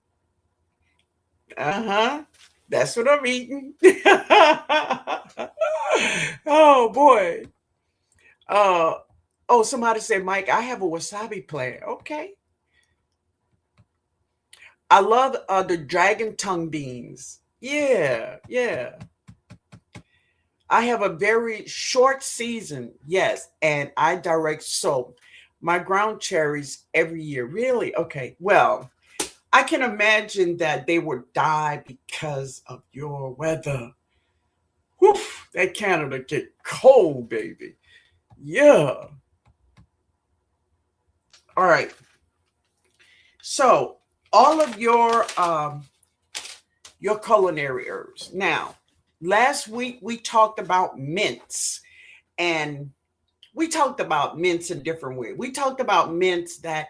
Uh-huh. That's what I'm eating. Oh boy. Uh oh, somebody said, Mike, I have a wasabi plant. Okay. I love the dragon tongue beans. Yeah, yeah. I have a very short season, yes, and I direct soap. My ground cherries every year. Really? Okay. Well, I can imagine that they would die because of your weather. Whew, that Canada get cold, baby. Yeah. All right. So all of your culinary herbs. Now, last week we talked about mints, and we talked about mints in different ways. We talked about mints that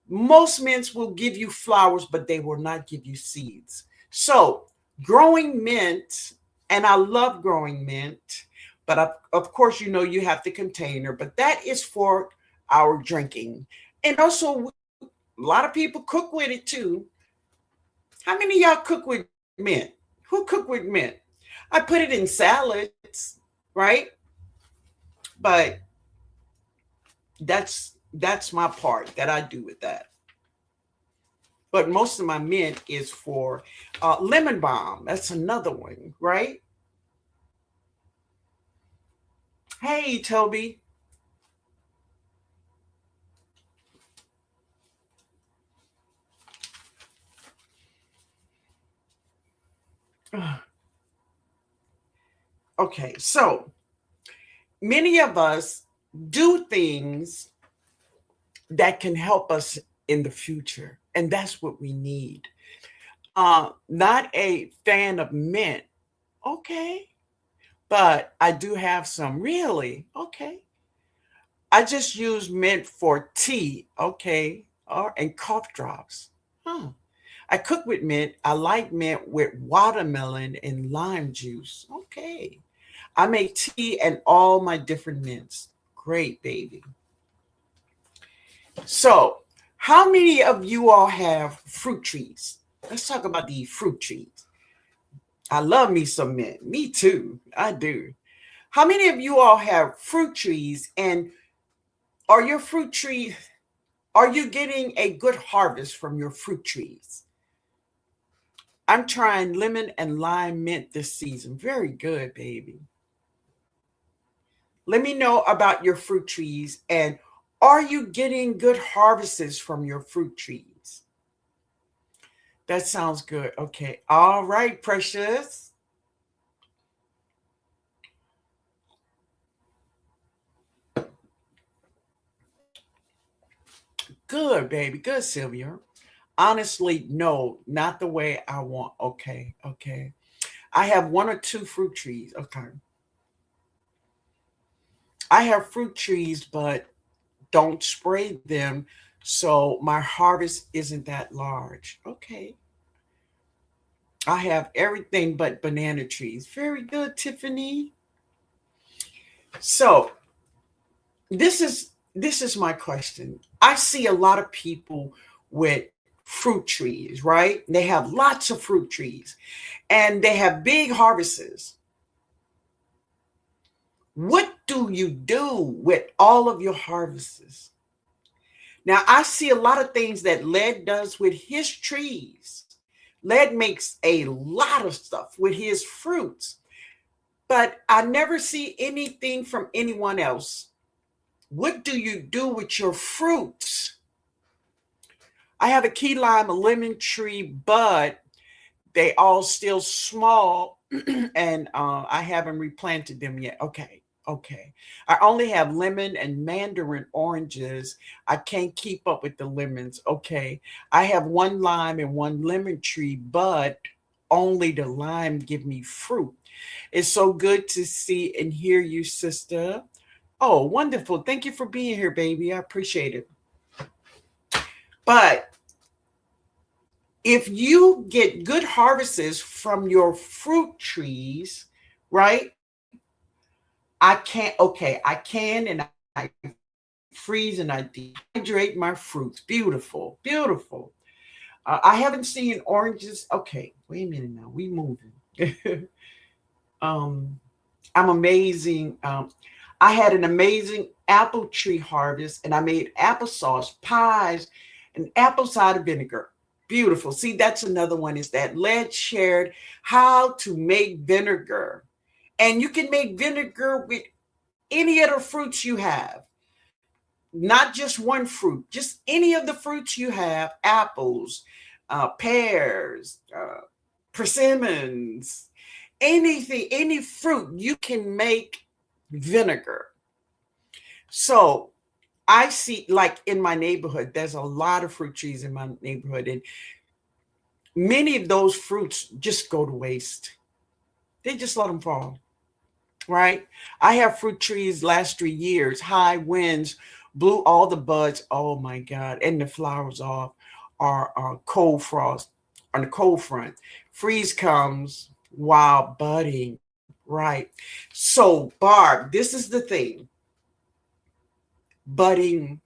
most mints will give you flowers, but they will not give you seeds. So growing mint, and I love growing mint, but of course, you know, you have the container, but that is for our drinking. And also, a lot of people cook with it too. How many of y'all cook with mint? Who cook with mint? I put it in salads, right? But that's my part that I do with that. But most of my mint is for lemon balm. That's another one, right? Hey, Toby. Okay, so many of us do things that can help us in the future, and that's what we need. Not a fan of mint, okay, but I do have some. Really, okay. I just use mint for tea, okay, and cough drops. Huh. I cook with mint. I like mint with watermelon and lime juice. Okay. I make tea and all my different mints. Great, baby. So, how many of you all have fruit trees? Let's talk about the fruit trees. I love me some mint. Me too. I do. How many of you all have fruit trees, and are your fruit trees, are you getting a good harvest from your fruit trees? I'm trying lemon and lime mint this season. Very good, baby. Let me know about your fruit trees, and are you getting good harvests from your fruit trees? That sounds good. Okay. All right, precious. Good, baby. Good, Sylvia. Honestly, no, not the way I want. Okay. Okay. I have one or two fruit trees. Okay. I have fruit trees, but don't spray them. So my harvest isn't that large. Okay. I have everything but banana trees. Very good, Tiffany. So this is my question. I see a lot of people with fruit trees, right? They have lots of fruit trees and they have big harvests. What do you do with all of your harvests? Now, I see a lot of things that Led does with his trees. Led makes a lot of stuff with his fruits, but I never see anything from anyone else. What do you do with your fruits? I have a key lime, a lemon tree, but they all still small, and I haven't replanted them yet. Okay, okay. I only have lemon and mandarin oranges. I can't keep up with the lemons. Okay, I have one lime and one lemon tree, but only the lime give me fruit. It's so good to see and hear you, sister. Oh, wonderful. Thank you for being here, baby. I appreciate it. But if you get good harvests from your fruit trees, right? I can and I freeze and I dehydrate my fruits. Beautiful, beautiful. I haven't seen oranges. Okay, wait a minute now. We moving. um, I'm amazing. I had an amazing apple tree harvest and I made applesauce, pies, and apple cider vinegar. Beautiful. See, that's another one is that Led shared how to make vinegar. And you can make vinegar with any of the fruits you have, not just one fruit, just any of the fruits you have, apples, pears, persimmons, anything, any fruit, you can make vinegar. So I see, like in my neighborhood, there's a lot of fruit trees in my neighborhood, and many of those fruits just go to waste. They just let them fall, right? I have fruit trees last 3 years, high winds blew all the buds. Oh my God. And the flowers off are cold frost on the cold front. Freeze comes while budding, right? So, Barb, this is the thing budding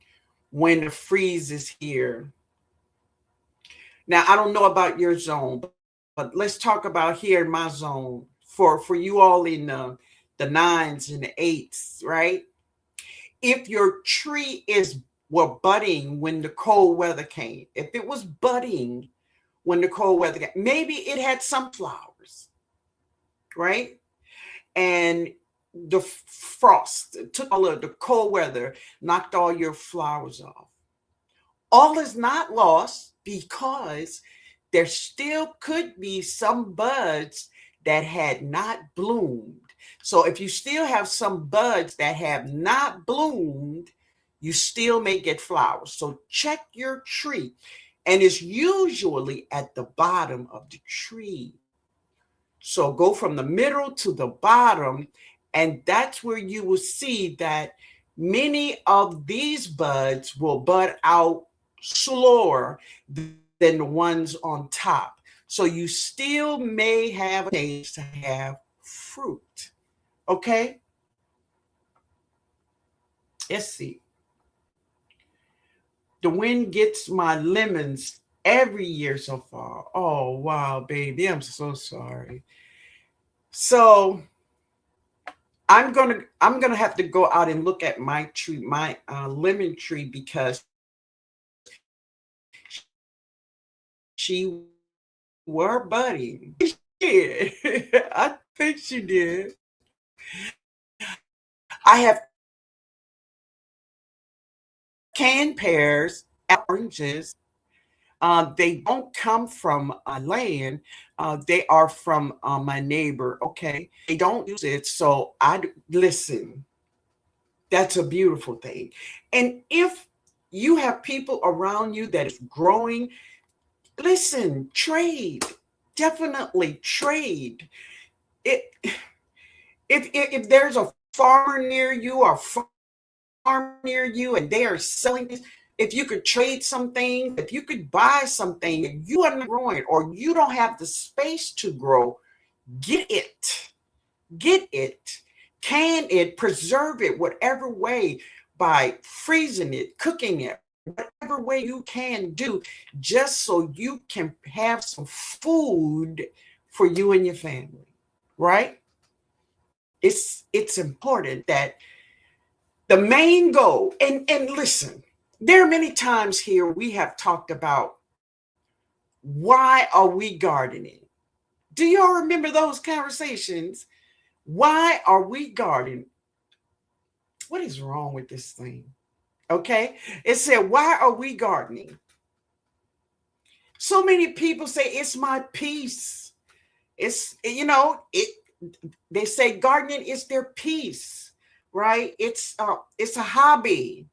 when the freeze is here. Now, I don't know about your zone, but let's talk about here in my zone for you all in the nines and the eights, right? If your tree is were budding when the cold weather came, if it was budding when the cold weather came, maybe it had some flowers, right? And the frost took all of the cold weather, knocked all your flowers off. All is not lost because there still could be some buds that had not bloomed. So if you still have some buds that have not bloomed, you still may get flowers. So check your tree. And it's usually at the bottom of the tree. So go from the middle to the bottom, and that's where you will see that many of these buds will bud out slower than the ones on top. So you still may have a chance to have fruit. Okay? Let's see. The wind gets my lemons every year so far. Oh, wow, baby. I'm so sorry. So I'm gonna have to go out and look at my tree, my lemon tree, because she were budding. Yeah, I think she did. I have canned pears, oranges. They don't come from land. They are from my neighbor. Okay, they don't use it, so I listen. That's a beautiful thing. And if you have people around you that is growing, listen, trade. Definitely trade. It if there's a farmer near you or farm near you and they are selling this, if you could trade some things, if you could buy something that you are not growing or you don't have the space to grow, get it. Get it. can it, preserve it, whatever way, by freezing it, cooking it, whatever way you can do, just so you can have some food for you and your family, right? It's important that the main goal, and listen, there are many times here we have talked about, why are we gardening? Do y'all remember those conversations? Why are we gardening? What is wrong with this thing? Okay. It said, why are we gardening? So many people say it's my peace. It's, they say gardening is their peace, right? It's a hobby.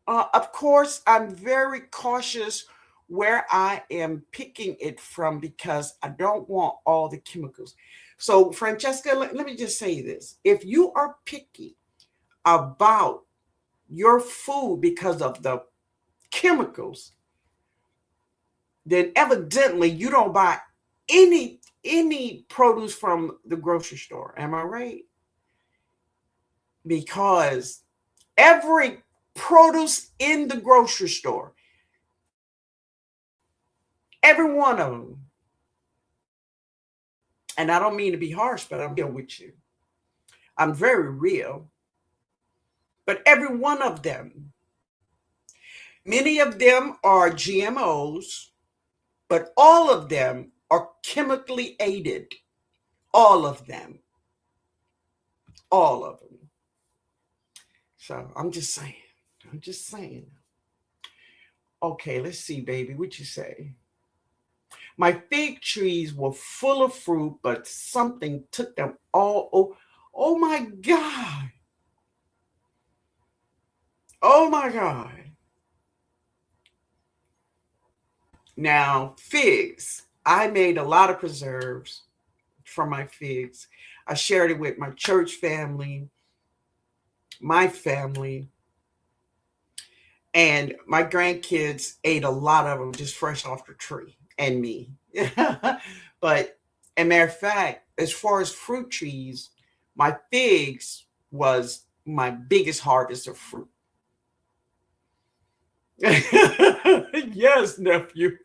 Of course, I'm very cautious where I am picking it from, because I don't want all the chemicals. So, Francesca, let me just say this. If you are picky about your food because of the chemicals, then evidently you don't buy any produce from the grocery store. Am I right? Because every produce in the grocery store, every one of them, and I don't mean to be harsh, but I'm here with you. I'm very real. But every one of them, many of them are GMOs, but all of them are chemically aided. All of them. All of them. So I'm just saying. I'm just saying. Okay, let's see, baby. What you say? My fig trees were full of fruit, but something took them all. Oh my God. Oh my God. Now, figs. I made a lot of preserves from my figs. I shared it with my church family, my family, and my grandkids ate a lot of them just fresh off the tree, and me. But, as a matter of fact, as far as fruit trees, my figs was my biggest harvest of fruit. Yes, nephew.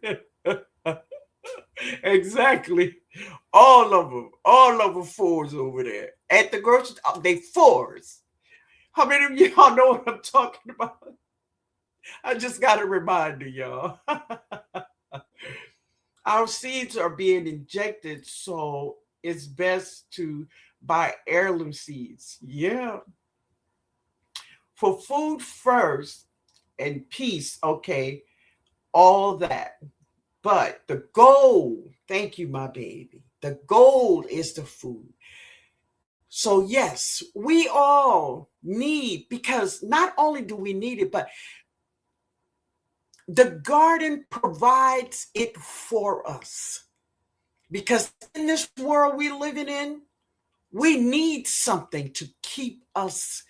Exactly. All of them fours over there at the grocery store. They fours. How many of y'all know what I'm talking about? I just got a reminder, y'all. Our seeds are being injected, so it's best to buy heirloom seeds. Yeah. For food first and peace, okay, all that. But the goal, thank you, my baby. The goal is the food. So, yes, we all need, because not only do we need it, but the garden provides it for us. Because in this world we're living in, we need something to keep us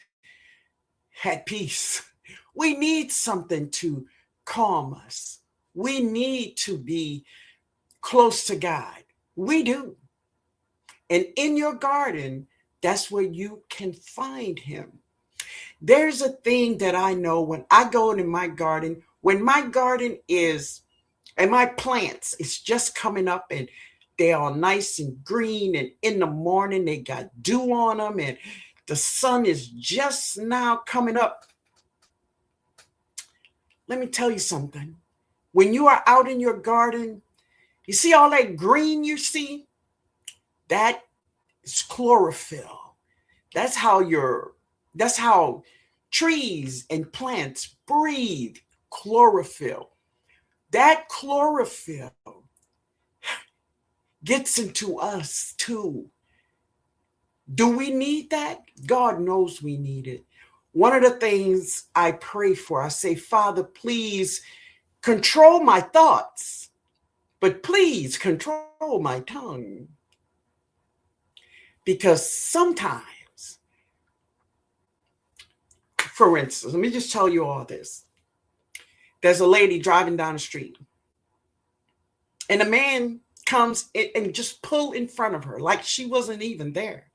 at peace. We need something to calm us. We need to be close to God. We do. And in your garden, that's where you can find him. There's a thing that I know when I go into my garden, when my garden is, and my plants, it's just coming up and they're all nice and green, and in the morning they got dew on them and the sun is just now coming up. Let me tell you something. When you are out in your garden, you see all that green you see? That is chlorophyll. That's how trees and plants breathe chlorophyll. That chlorophyll gets into us too. Do we need that? God knows we need it. One of the things I pray for, I say, Father, please control my thoughts, but please control my tongue. Because sometimes, for instance, let me just tell you all this. There's a lady driving down the street, and a man comes in and just pull in front of her like she wasn't even there.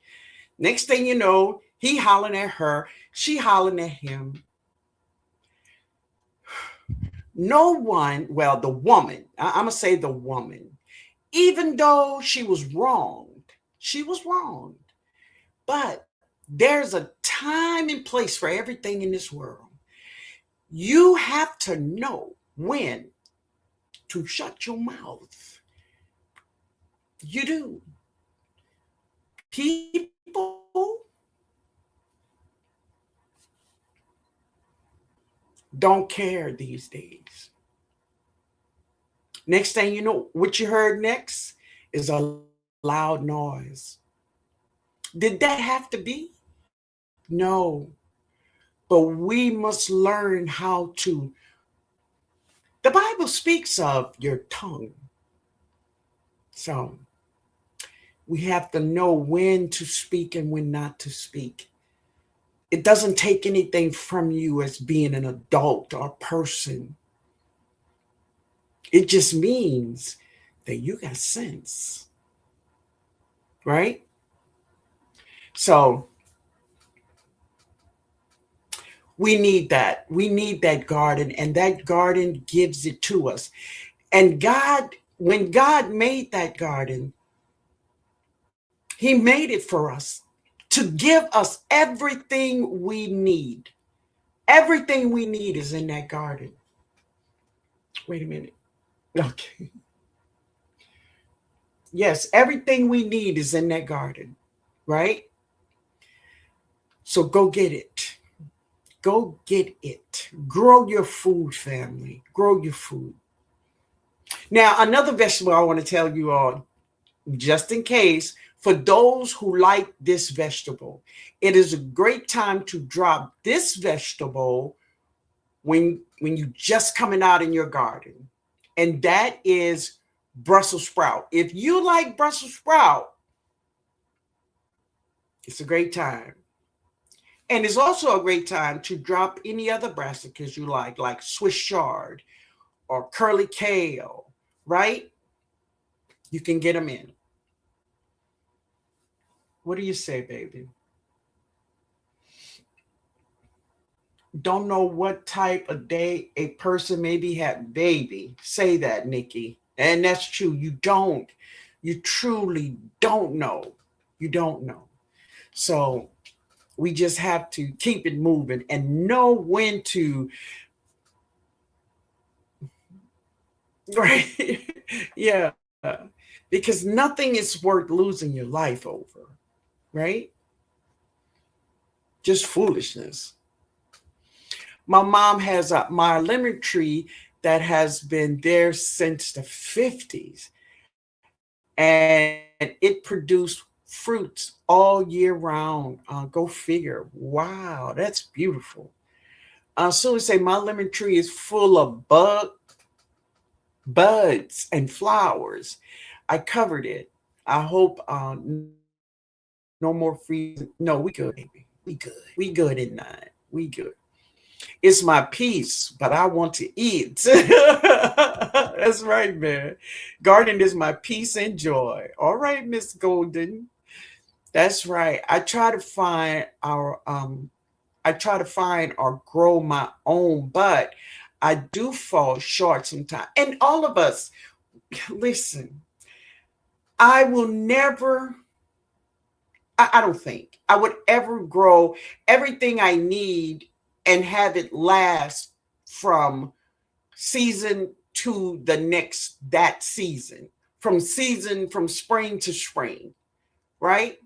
Next thing you know, he hollering at her, she hollering at him. No one, well, the woman, I'm going to say the woman, even though she was wronged. But there's a time and place for everything in this world. You have to know when to shut your mouth. You do. People don't care these days. Next thing you know, what you heard next is a loud noise. Did that have to be? No. But we must learn how to. The Bible speaks of your tongue. So we have to know when to speak and when not to speak. It doesn't take anything from you as being an adult or person. It just means that you got sense, right? So we need that. We need that garden, and that garden gives it to us. And God, when God made that garden, He made it for us to give us everything we need. Everything we need is in that garden. Wait a minute. Okay. Yes, everything we need is in that garden, right? So go get it. Go get it. Grow your food, family. Grow your food. Now, another vegetable I want to tell you all, just in case, for those who like this vegetable, it is a great time to drop this vegetable when you just coming out in your garden. And that is Brussels sprout. If you like Brussels sprout, it's a great time. And it's also a great time to drop any other brassicas you like Swiss chard or curly kale, right? You can get them in. What do you say, baby? Don't know what type of day a person maybe had, baby. Say that, Nikki. And that's true. You don't. You truly don't know. You don't know. So we just have to keep it moving and know when to. Right. Yeah. Because nothing is worth losing your life over. Right. Just foolishness. My mom has my lemon tree that has been there since the 50s, and it produced fruits all year round. Go figure. Wow, that's beautiful. So we say my lemon tree is full of buds and flowers. I covered it. I hope no more freezing. No, we good, baby. We good in that. We good. It's my peace, but I want to eat. That's right, man. Gardening is my peace and joy. All right, Miss Golden. That's right. I try to find or grow my own, but I do fall short sometimes. And all of us, listen, I will never, I don't think I would ever grow everything I need and have it last from season to the next that season, from spring to spring, right?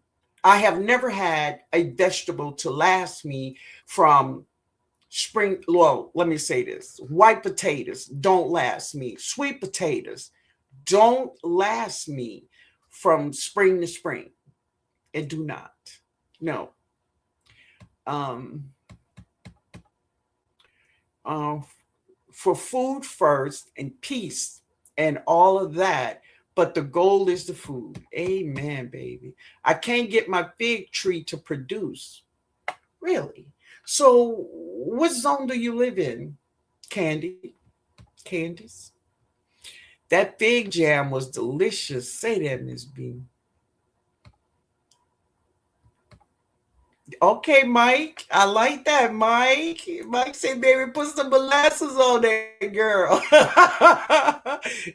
I have never had a vegetable to last me from spring. Well, let me say this: white potatoes don't last me. Sweet potatoes don't last me from spring to spring. It do not. No. Um, uh, for food first and peace and all of that. But the goal is the food. Amen, baby. I can't get my fig tree to produce. Really? So, what zone do you live in, Candy? Candice? That fig jam was delicious. Say that, Miss B. Okay, Mike. I like that, Mike. Mike said, baby, put some molasses on that girl.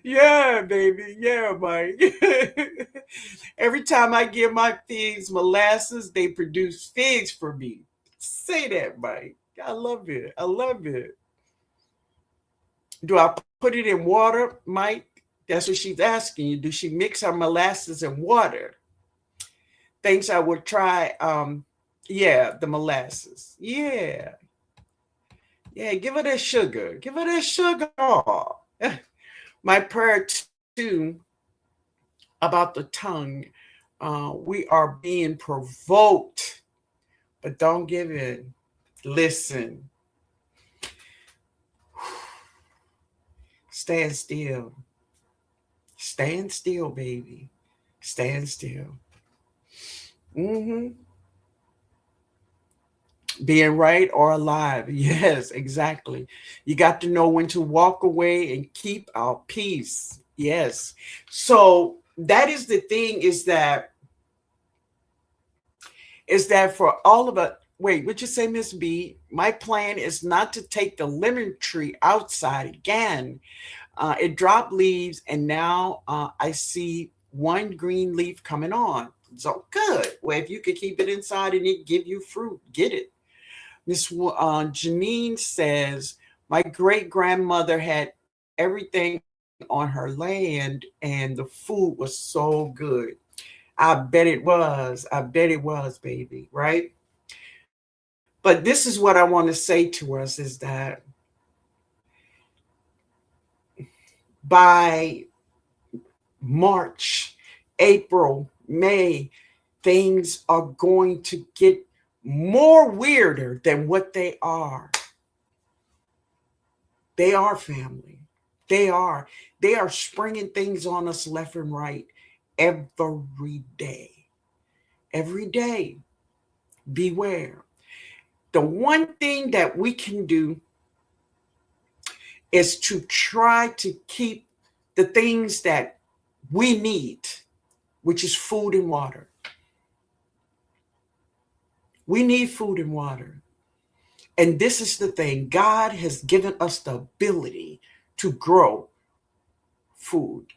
Yeah, baby. Yeah, Mike. Every time I give my figs molasses, they produce figs for me. Say that, Mike. I love it. I love it. Do I put it in water, Mike? That's what she's asking you. Do she mix her molasses in water? Things I would try. Yeah, the molasses. Yeah, yeah. Give her that sugar. Give her that sugar. My prayer too about the tongue. We are being provoked, but don't give in. Listen, stand still. Stand still, baby. Stand still. Hmm. Being right or alive. Yes, exactly. You got to know when to walk away and keep our peace. Yes. So that is the thing is that for all of us, wait, what you say, Miss B? My plan is not to take the lemon tree outside again. It dropped leaves, and now I see one green leaf coming on. So good. Well, if you could keep it inside and it give you fruit, get it. Miss Janine says, my great grandmother had everything on her land, and the food was so good. I bet it was. I bet it was, baby, right? But this is what I want to say to us is that by March, April, May, things are going to get more weirder than what they are. They are family. They are. They are springing things on us left and right every day. Every day. Beware. The one thing that we can do is to try to keep the things that we need, which is food and water. We need food and water. And this is the thing, God has given us the ability to grow food.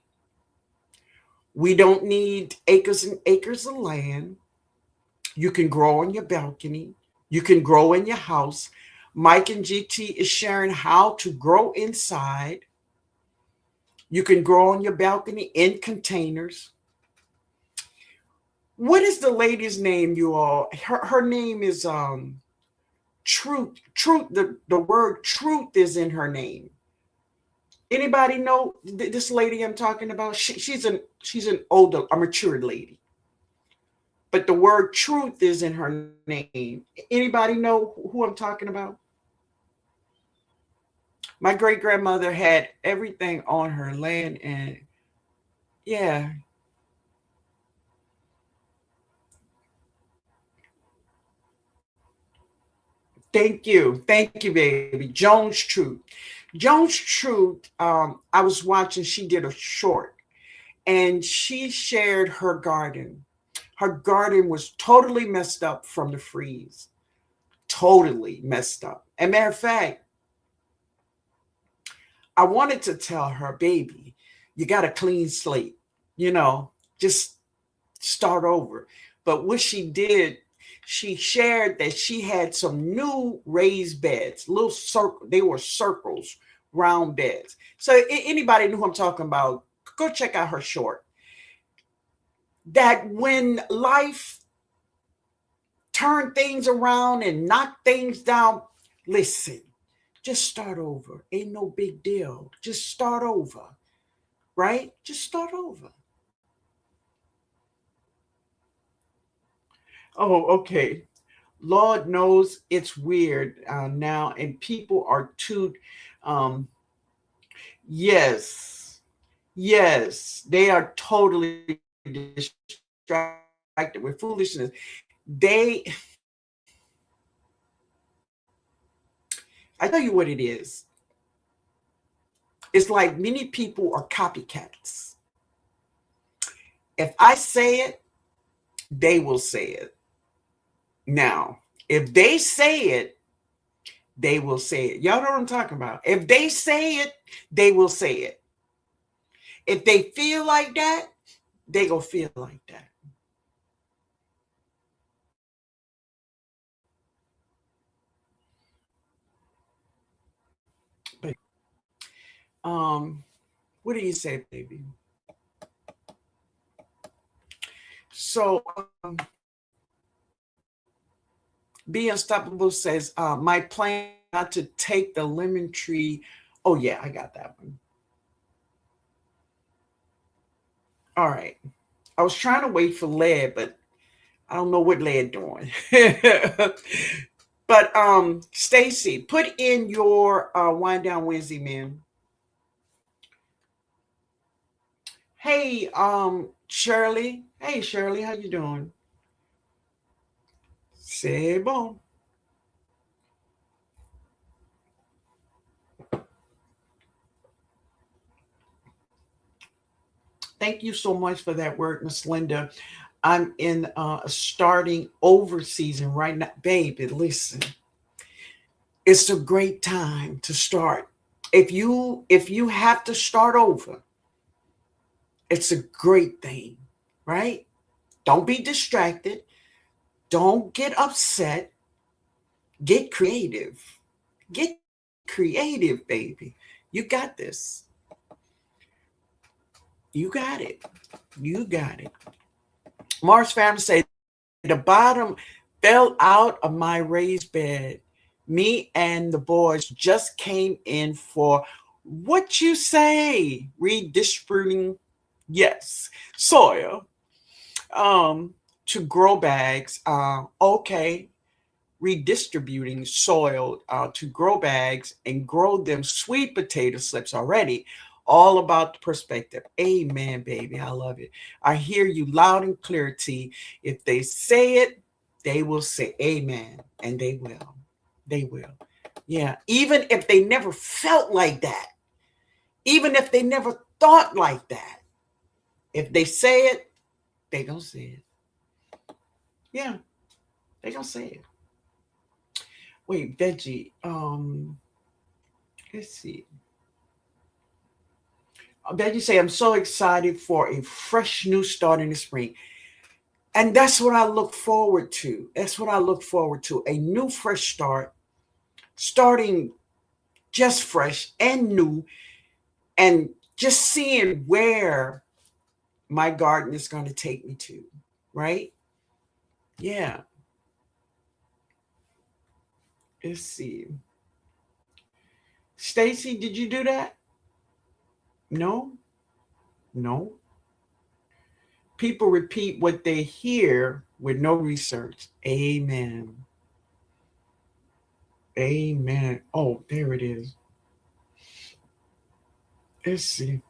We don't need acres and acres of land. You can grow on your balcony. You can grow in your house. Mike and GT is sharing how to grow inside. You can grow on your balcony in containers. What is the lady's name, you all? Her name is Truth. Truth. The word truth is in her name. Anybody know this lady I'm talking about? She's an older, a mature lady. But the word truth is in her name. Anybody know who I'm talking about? My great grandmother had everything on her land, and yeah, thank you, baby. Jones Truth. Jones Truth. I was watching. She did a short, and she shared her garden. Her garden was totally messed up from the freeze. Totally messed up. And matter of fact, I wanted to tell her, baby, you got a clean slate, you know, just start over. But what she did, she shared that she had some new raised beds, little circle, they were circles, round beds. So anybody knew who I'm talking about, go check out her short. That when life turned things around and knocked things down, listen, just start over. Ain't no big deal. Just start over, right? Just start over. Oh, okay. Lord knows it's weird now, and people are too. Um, yes, yes, they are totally distracted with foolishness. They, I tell you what it is. It's like many people are copycats. If I say it, they will say it. Now, if they say it, they will say it. Y'all know what I'm talking about. If they say it, they will say it. If they feel like that, they gonna feel like that. But what do you say, baby? So Be Unstoppable says, my plan not to take the lemon tree. Oh yeah, I got that one. All right. I was trying to wait for Led, but I don't know what Led doing. But Stacy, put in your Wind Down Wednesday, man. Hey, Shirley. Hey, Shirley, how you doing? C'est bon. Thank you so much for that word, Miss Linda. I'm in a starting over season right now. Baby, listen, it's a great time to start. If you have to start over, it's a great thing, right? Don't be distracted. Don't get upset. Get creative. Get creative, baby. You got this. You got it. You got it. Mars family say the bottom fell out of my raised bed. Me and the boys just came in for what you say redistributing, yes, soil to grow bags. Okay, redistributing soil to grow bags and grow them sweet potato slips already. All about the perspective. Amen, baby. I love it. I hear you loud and clear, T. If they say it, they will say amen. And they will. They will. Yeah. Even if they never felt like that, even if they never thought like that, if they say it, they gonna say it. Yeah, they gonna say it. Wait, veggie. Let's see. Veggie say, I'm so excited for a fresh new start in the spring. And that's what I look forward to. That's what I look forward to. A new fresh start, starting just fresh and new, and just seeing where my garden is going to take me to, right? Yeah. Let's see. Stacy, did you do that? No? No. People repeat what they hear with no research. Amen. Amen. Oh, there it is. Let's see.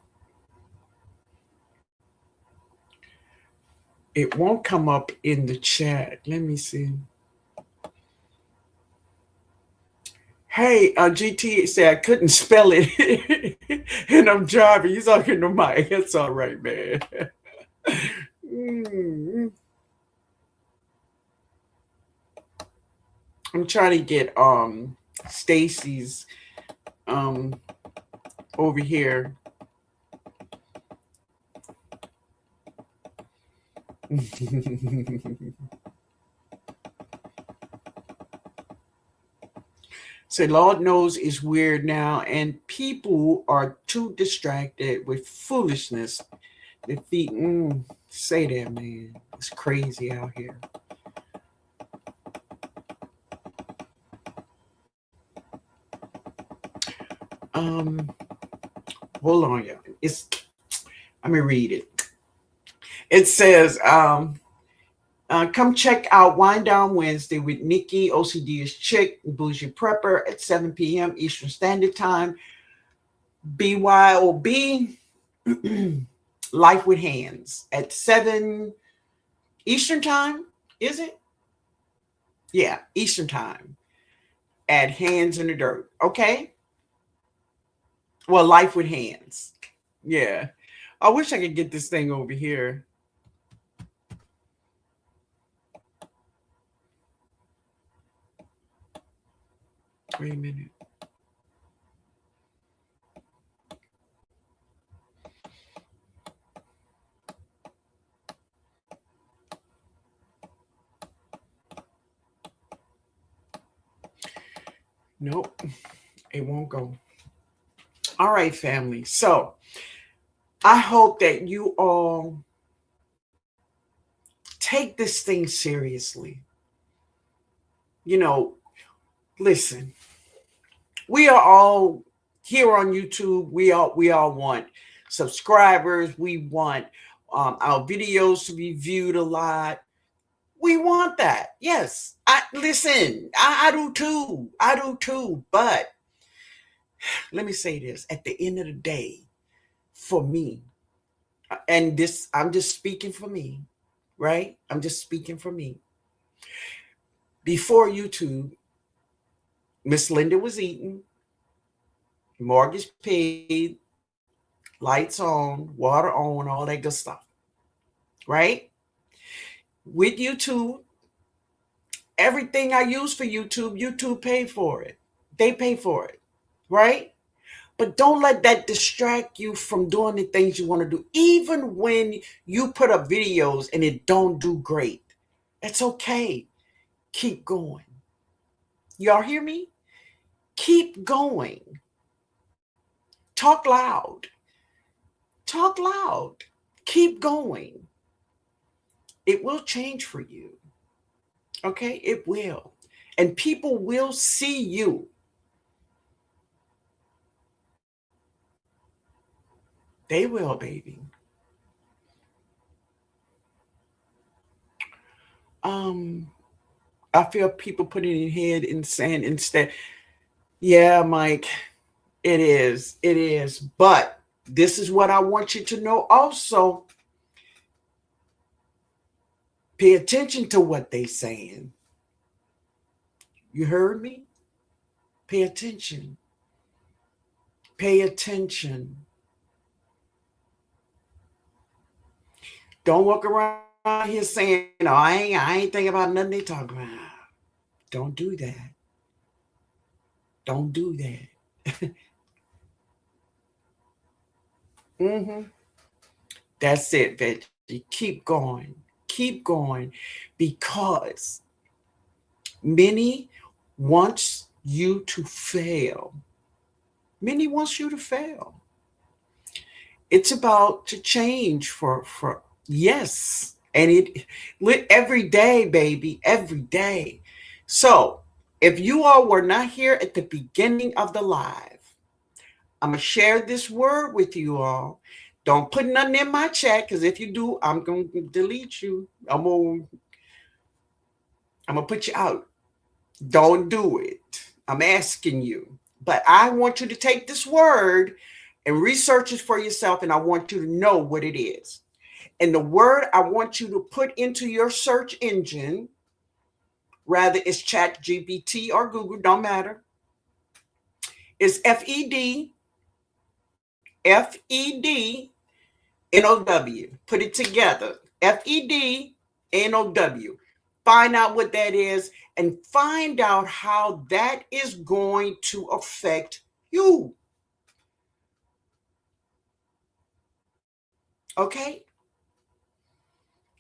It won't come up in the chat. Let me see. Hey, GT said I couldn't spell it, and I'm driving. He's talking to Mike. It's all right, man. I'm trying to get Stacy's over here. Say, Lord knows it's weird now, and people are too distracted with foolishness. Defeat, say that, man. It's crazy out here. Hold on, y'all. Let me read it. It says, come check out Wind Down Wednesday with Nikki, OCD's Chick, Bougie Prepper at 7 p.m. Eastern Standard Time. BYOB, Life with Hands at 7 Eastern Time. Is it? Yeah, Eastern Time at Hands in the Dirt. Okay. Well, life with hands. Yeah. I wish I could get this thing over here. Wait a minute. Nope, it won't go. All right, family. So I hope that you all take this thing seriously. You know, listen, we are all here on YouTube. We all want subscribers. We want our videos to be viewed a lot. We want that. Yes. I listen, I do too. I do too. But let me say this at the end of the day, for me, and this, I'm just speaking for me, right? I'm just speaking for me. Before YouTube, Miss Linda was eating, mortgage paid, lights on, water on, all that good stuff, right? With YouTube, everything I use for YouTube, YouTube paid for it. They pay for it, right? But don't let that distract you from doing the things you want to do. Even when you put up videos and it don't do great, it's okay. Keep going. Y'all hear me? Keep going. Talk loud. Talk loud. Keep going. It will change for you. Okay? It will. And people will see you. They will, baby. Um, I feel people putting their head in sand instead. Yeah, Mike, it is. It is. But this is what I want you to know also. Pay attention to what they saying. You heard me? Pay attention. Pay attention. Don't walk around here saying, "No, I ain't thinking about nothing they talking about." Don't do that. Don't do that. hmm That's it, Veggie. Keep going. Keep going. Because many wants you to fail. Many wants you to fail. It's about to change for yes. And every day, baby, every day. So if you all were not here at the beginning of the live, I'm gonna share this word with you all. Don't put nothing in my chat, because if you do, I'm gonna delete you. I'm gonna put you out. Don't do it. I'm asking you. But I want you to take this word and research it for yourself, and I want you to know what it is. And the word I want you to put into your search engine, rather it's Chat GPT or Google, don't matter, is FEDNOW. Put it together. FEDNOW. Find out what that is and find out how that is going to affect you. Okay?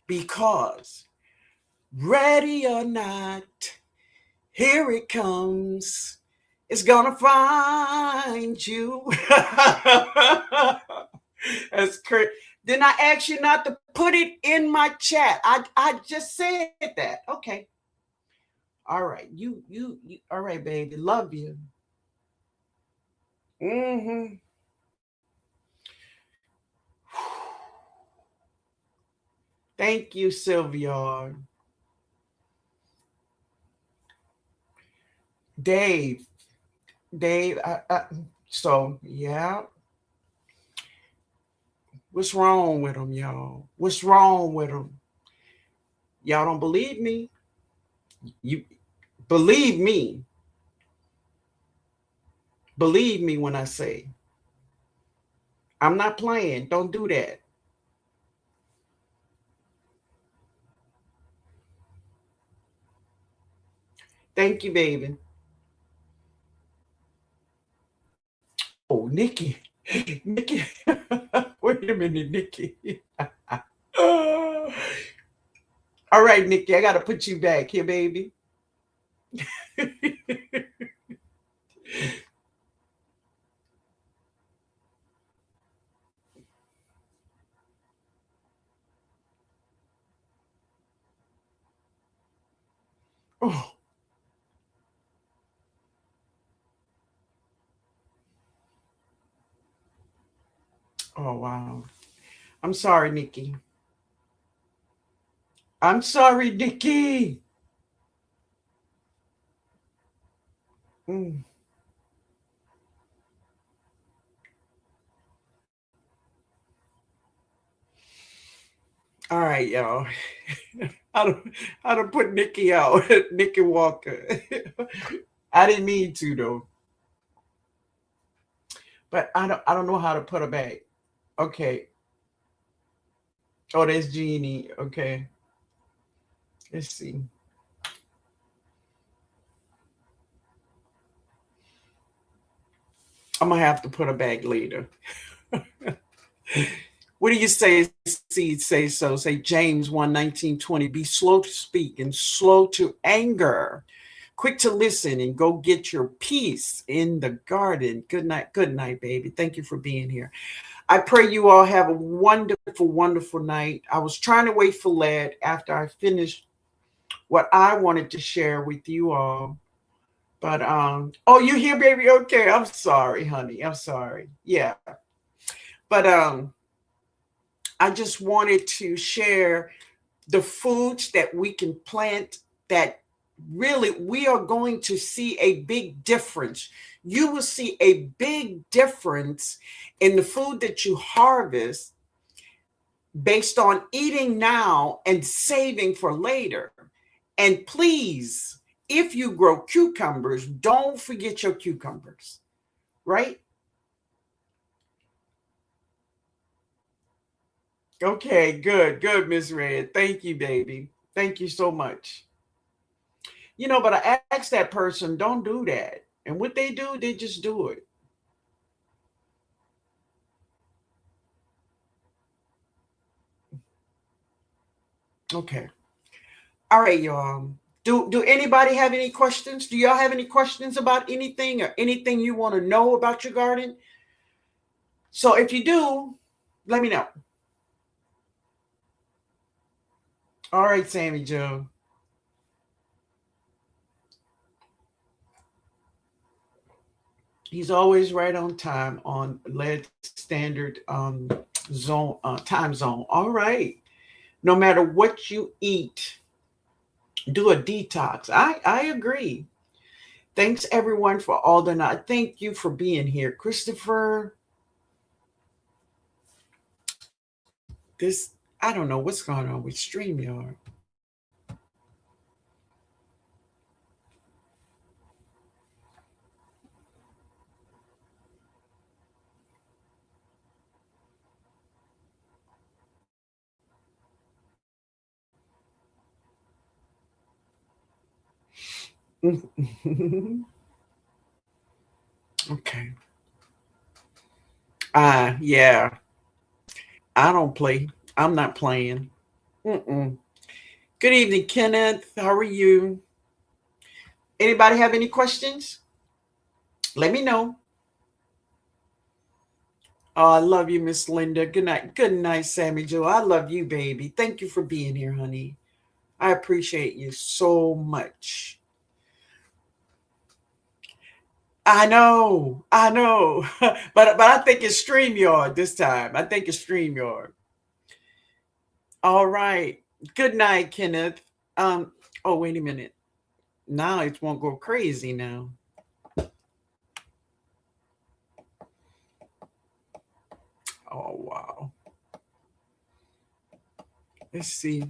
Because ready or not, here it comes. It's gonna find you. That's crazy. Then I asked you not to put it in my chat. I just said that. Okay. All right. You all right, baby. Love you. Mm-hmm. Thank you, Sylvia. Dave. Dave. So yeah. What's wrong with them, y'all? What's wrong with them? Y'all don't believe me? You believe me. Believe me when I say I'm not playing. Don't do that. Thank you, baby. Oh, Nikki. Nikki. Wait a minute, Nikki. All right, Nikki, I got to put you back here, baby. Oh, oh, wow. I'm sorry, Nikki. I'm sorry, Nikki. Mm. All right, y'all. I don't I don't put Nikki out. Nikki Walker. I didn't mean to though. But I don't know how to put her back. Okay. Oh, that's Jeannie. Okay. Let's see. I'm gonna have to put her back later. What do you say, Seed? Say so. Say James 1:19-20. Be slow to speak and slow to anger. Quick to listen and go get your peace in the garden. Good night. Good night, baby. Thank you for being here. I pray you all have a wonderful, wonderful night. I was trying to wait for Led after I finished what I wanted to share with you all. But oh, you here, baby? Okay. I'm sorry, honey. I'm sorry. Yeah. But I just wanted to share the foods that we can plant that really we are going to see a big difference. You will see a big difference in the food that you harvest based on eating now and saving for later. And please, if you grow cucumbers, don't forget your cucumbers, right? Okay, good, good, Miss Red. Thank you, baby. Thank you so much. But I asked that person, don't do that. And what they do, they just do it. Okay. All right, y'all. Do anybody have any questions? Do y'all have any questions about anything or anything you want to know about your garden? So if you do, let me know. All right, Sammy Joe. He's always right on time on lead standard zone time zone. All right. No matter what you eat, do a detox. I agree. Thanks everyone for all the night. Thank you for being here, Christopher. This I don't know what's going on with StreamYard. Okay. Yeah. I don't play. I'm not playing. Mm-mm. Good evening, Kenneth. How are you? Anybody have any questions? Let me know. Oh, I love you, Miss Linda. Good night. Good night, Sammy Joe. I love you, baby. Thank you for being here, honey. I appreciate you so much. I know. But I think it's StreamYard this time. I think it's StreamYard. All right. Good night, Kenneth. Oh, wait a minute. Now it won't go crazy now. Oh wow. Let's see.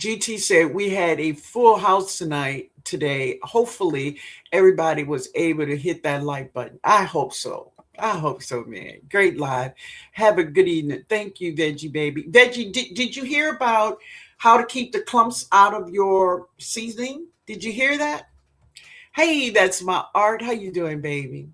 GT said we had a full house today. Hopefully everybody was able to hit that like button. I hope so. I hope so, man. Great live. Have a good evening. Thank you, Veggie Baby. Veggie, did you hear about how to keep the clumps out of your seasoning? Did you hear that? Hey, that's my art. How you doing, baby?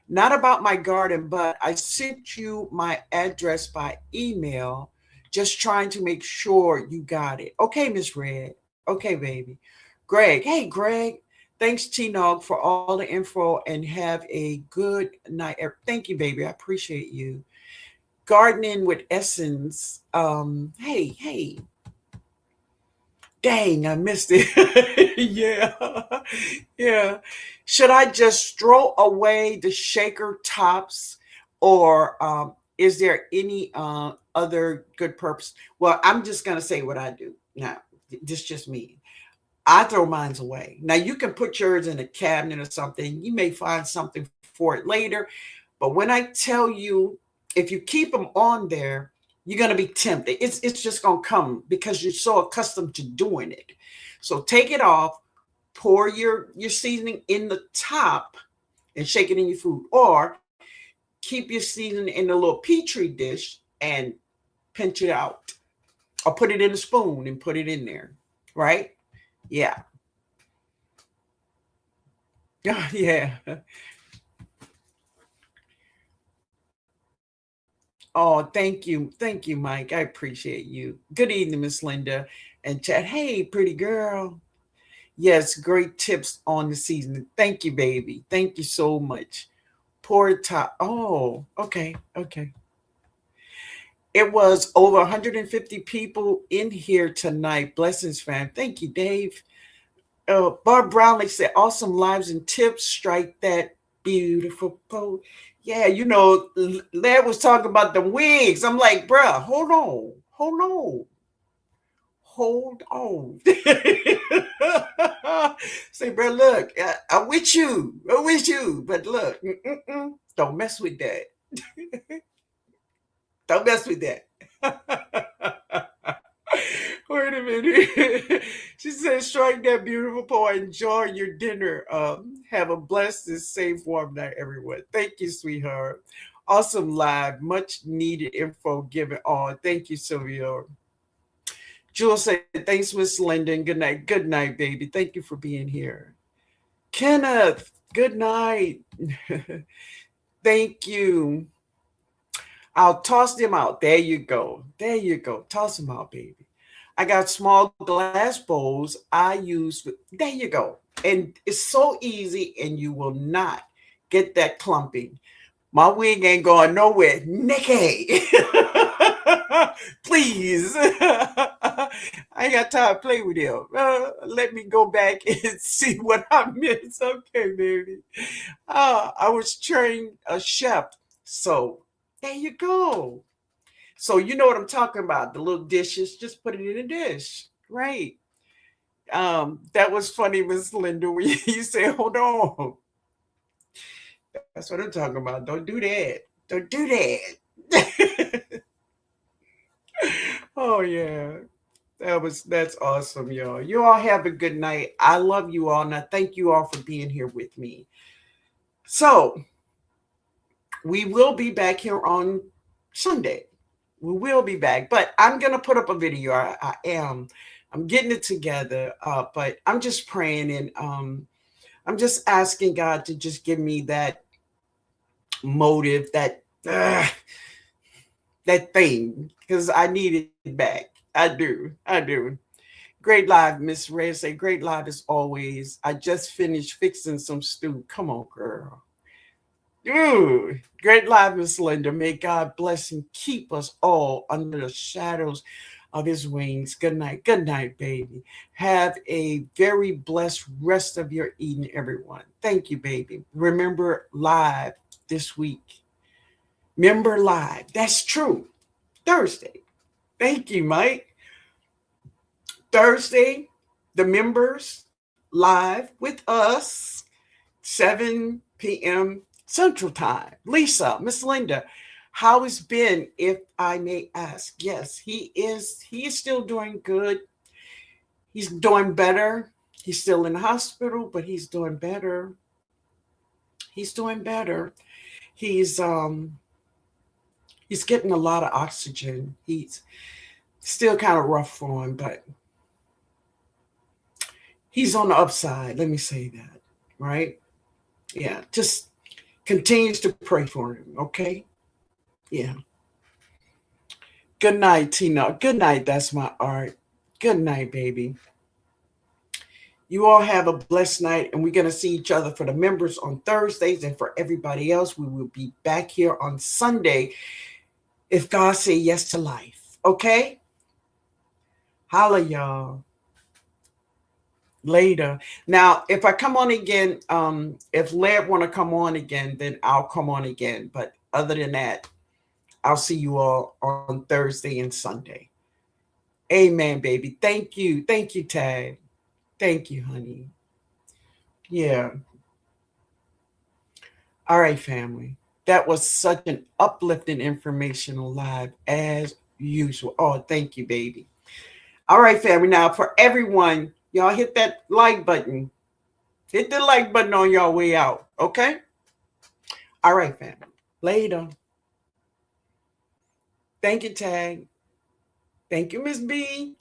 Not about my garden, but I sent you my address by email, just trying to make sure you got it. Okay, Miss Red. Okay, baby. Greg. Hey, Greg. Thanks, TNOG, for all the info and have a good night. Thank you, baby. I appreciate you. Gardening with Essence. Hey. Dang, I missed it. Yeah. Yeah. Should I just throw away the shaker tops or is there any other good purpose? Well, I'm just going to say what I do. Now, this is just me. I throw mines away. Now, you can put yours in a cabinet or something. You may find something for it later. But when I tell you, if you keep them on there, you're going to be tempted. It's just going to come because you're so accustomed to doing it. So take it off, pour your seasoning in the top and shake it in your food, or keep your seasoning in a little petri dish and pinch it out, or put it in a spoon and put it in there, right? Yeah. Yeah. Oh, thank you, Mike. I appreciate you. Good evening, Miss Linda and Chad. Hey, pretty girl. Yes, great tips on the season. Thank you, baby. Thank you so much. Poor top. Oh, okay. It was over 150 people in here tonight. Blessings, fam. Thank you, Dave. Barb Brownlee said, awesome lives and tips. Strike that beautiful pose. Yeah, Laird was talking about the wigs. I'm like, bruh, hold on. Say, bruh, look, I'm with you. I'm with you. But look, don't mess with that. Don't mess with that. Wait a minute. She said, strike that beautiful pose. Enjoy your dinner. Have a blessed and safe, warm night, everyone. Thank you, sweetheart. Awesome live. Much needed info given on. Thank you, Sylvia. Jules said, thanks, Miss Linden. Good night. Good night, baby. Thank you for being here. Kenneth, good night. Thank you. I'll toss them out. There you go. There you go. Toss them out, baby. I got small glass bowls I use. There you go. And it's so easy, and you will not get that clumping. My wig ain't going nowhere. Nikki, please. I ain't got time to play with him. Let me go back and see what I missed. Okay, baby. I was trained a chef. So there you go. So you know what I'm talking about. The little dishes, just put it in a dish. Right. That was funny, Miss Linda, when you say, hold on. That's what I'm talking about. Don't do that. Don't do that. Oh yeah. That's awesome, y'all. You all have a good night. I love you all, and I thank you all for being here with me. So we will be back here on Sunday. We will be back, but I'm gonna put up a video. I am. I'm getting it together, but I'm just praying and I'm just asking God to just give me that motive, uh, that thing, because I need it back. I do. Great live, Miss Red. Say great live as always. I just finished fixing some stew. Come on, girl. Ooh, great live, Miss Linda. May God bless and keep us all under the shadows of his wings. Good night. Good night, baby. Have a very blessed rest of your evening, everyone. Thank you, baby. Remember live this week. Remember live. That's true. Thursday. Thank you, Mike. Thursday, the members live with us, 7 p.m. Central Time. Lisa, Miss Linda, how it's been, if I may ask? Yes, he is still doing good. He's doing better. He's still in the hospital, but he's doing better. He's doing better. He's getting a lot of oxygen. He's still kind of rough for him, but he's on the upside. Let me say that, right? Yeah, just continues to pray for him, okay? Yeah. Good night, Tina. Good night. That's my art. Good night, baby. You all have a blessed night, and we're going to see each other for the members on Thursdays, and for everybody else, we will be back here on Sunday if God say yes to life. Okay? Holla, y'all. Later. Now, if I come on again, if Laird want to come on again, then I'll come on again. But other than that, I'll see you all on Thursday and Sunday. Amen, baby. Thank you. Thank you, Tag. Thank you, honey. Yeah. All right, family. That was such an uplifting informational live as usual. Oh, thank you, baby. All right, family. Now, for everyone, y'all hit that like button. Hit the like button on your way out. Okay? All right, family. Later. Thank you, Tag. Thank you, Miss B.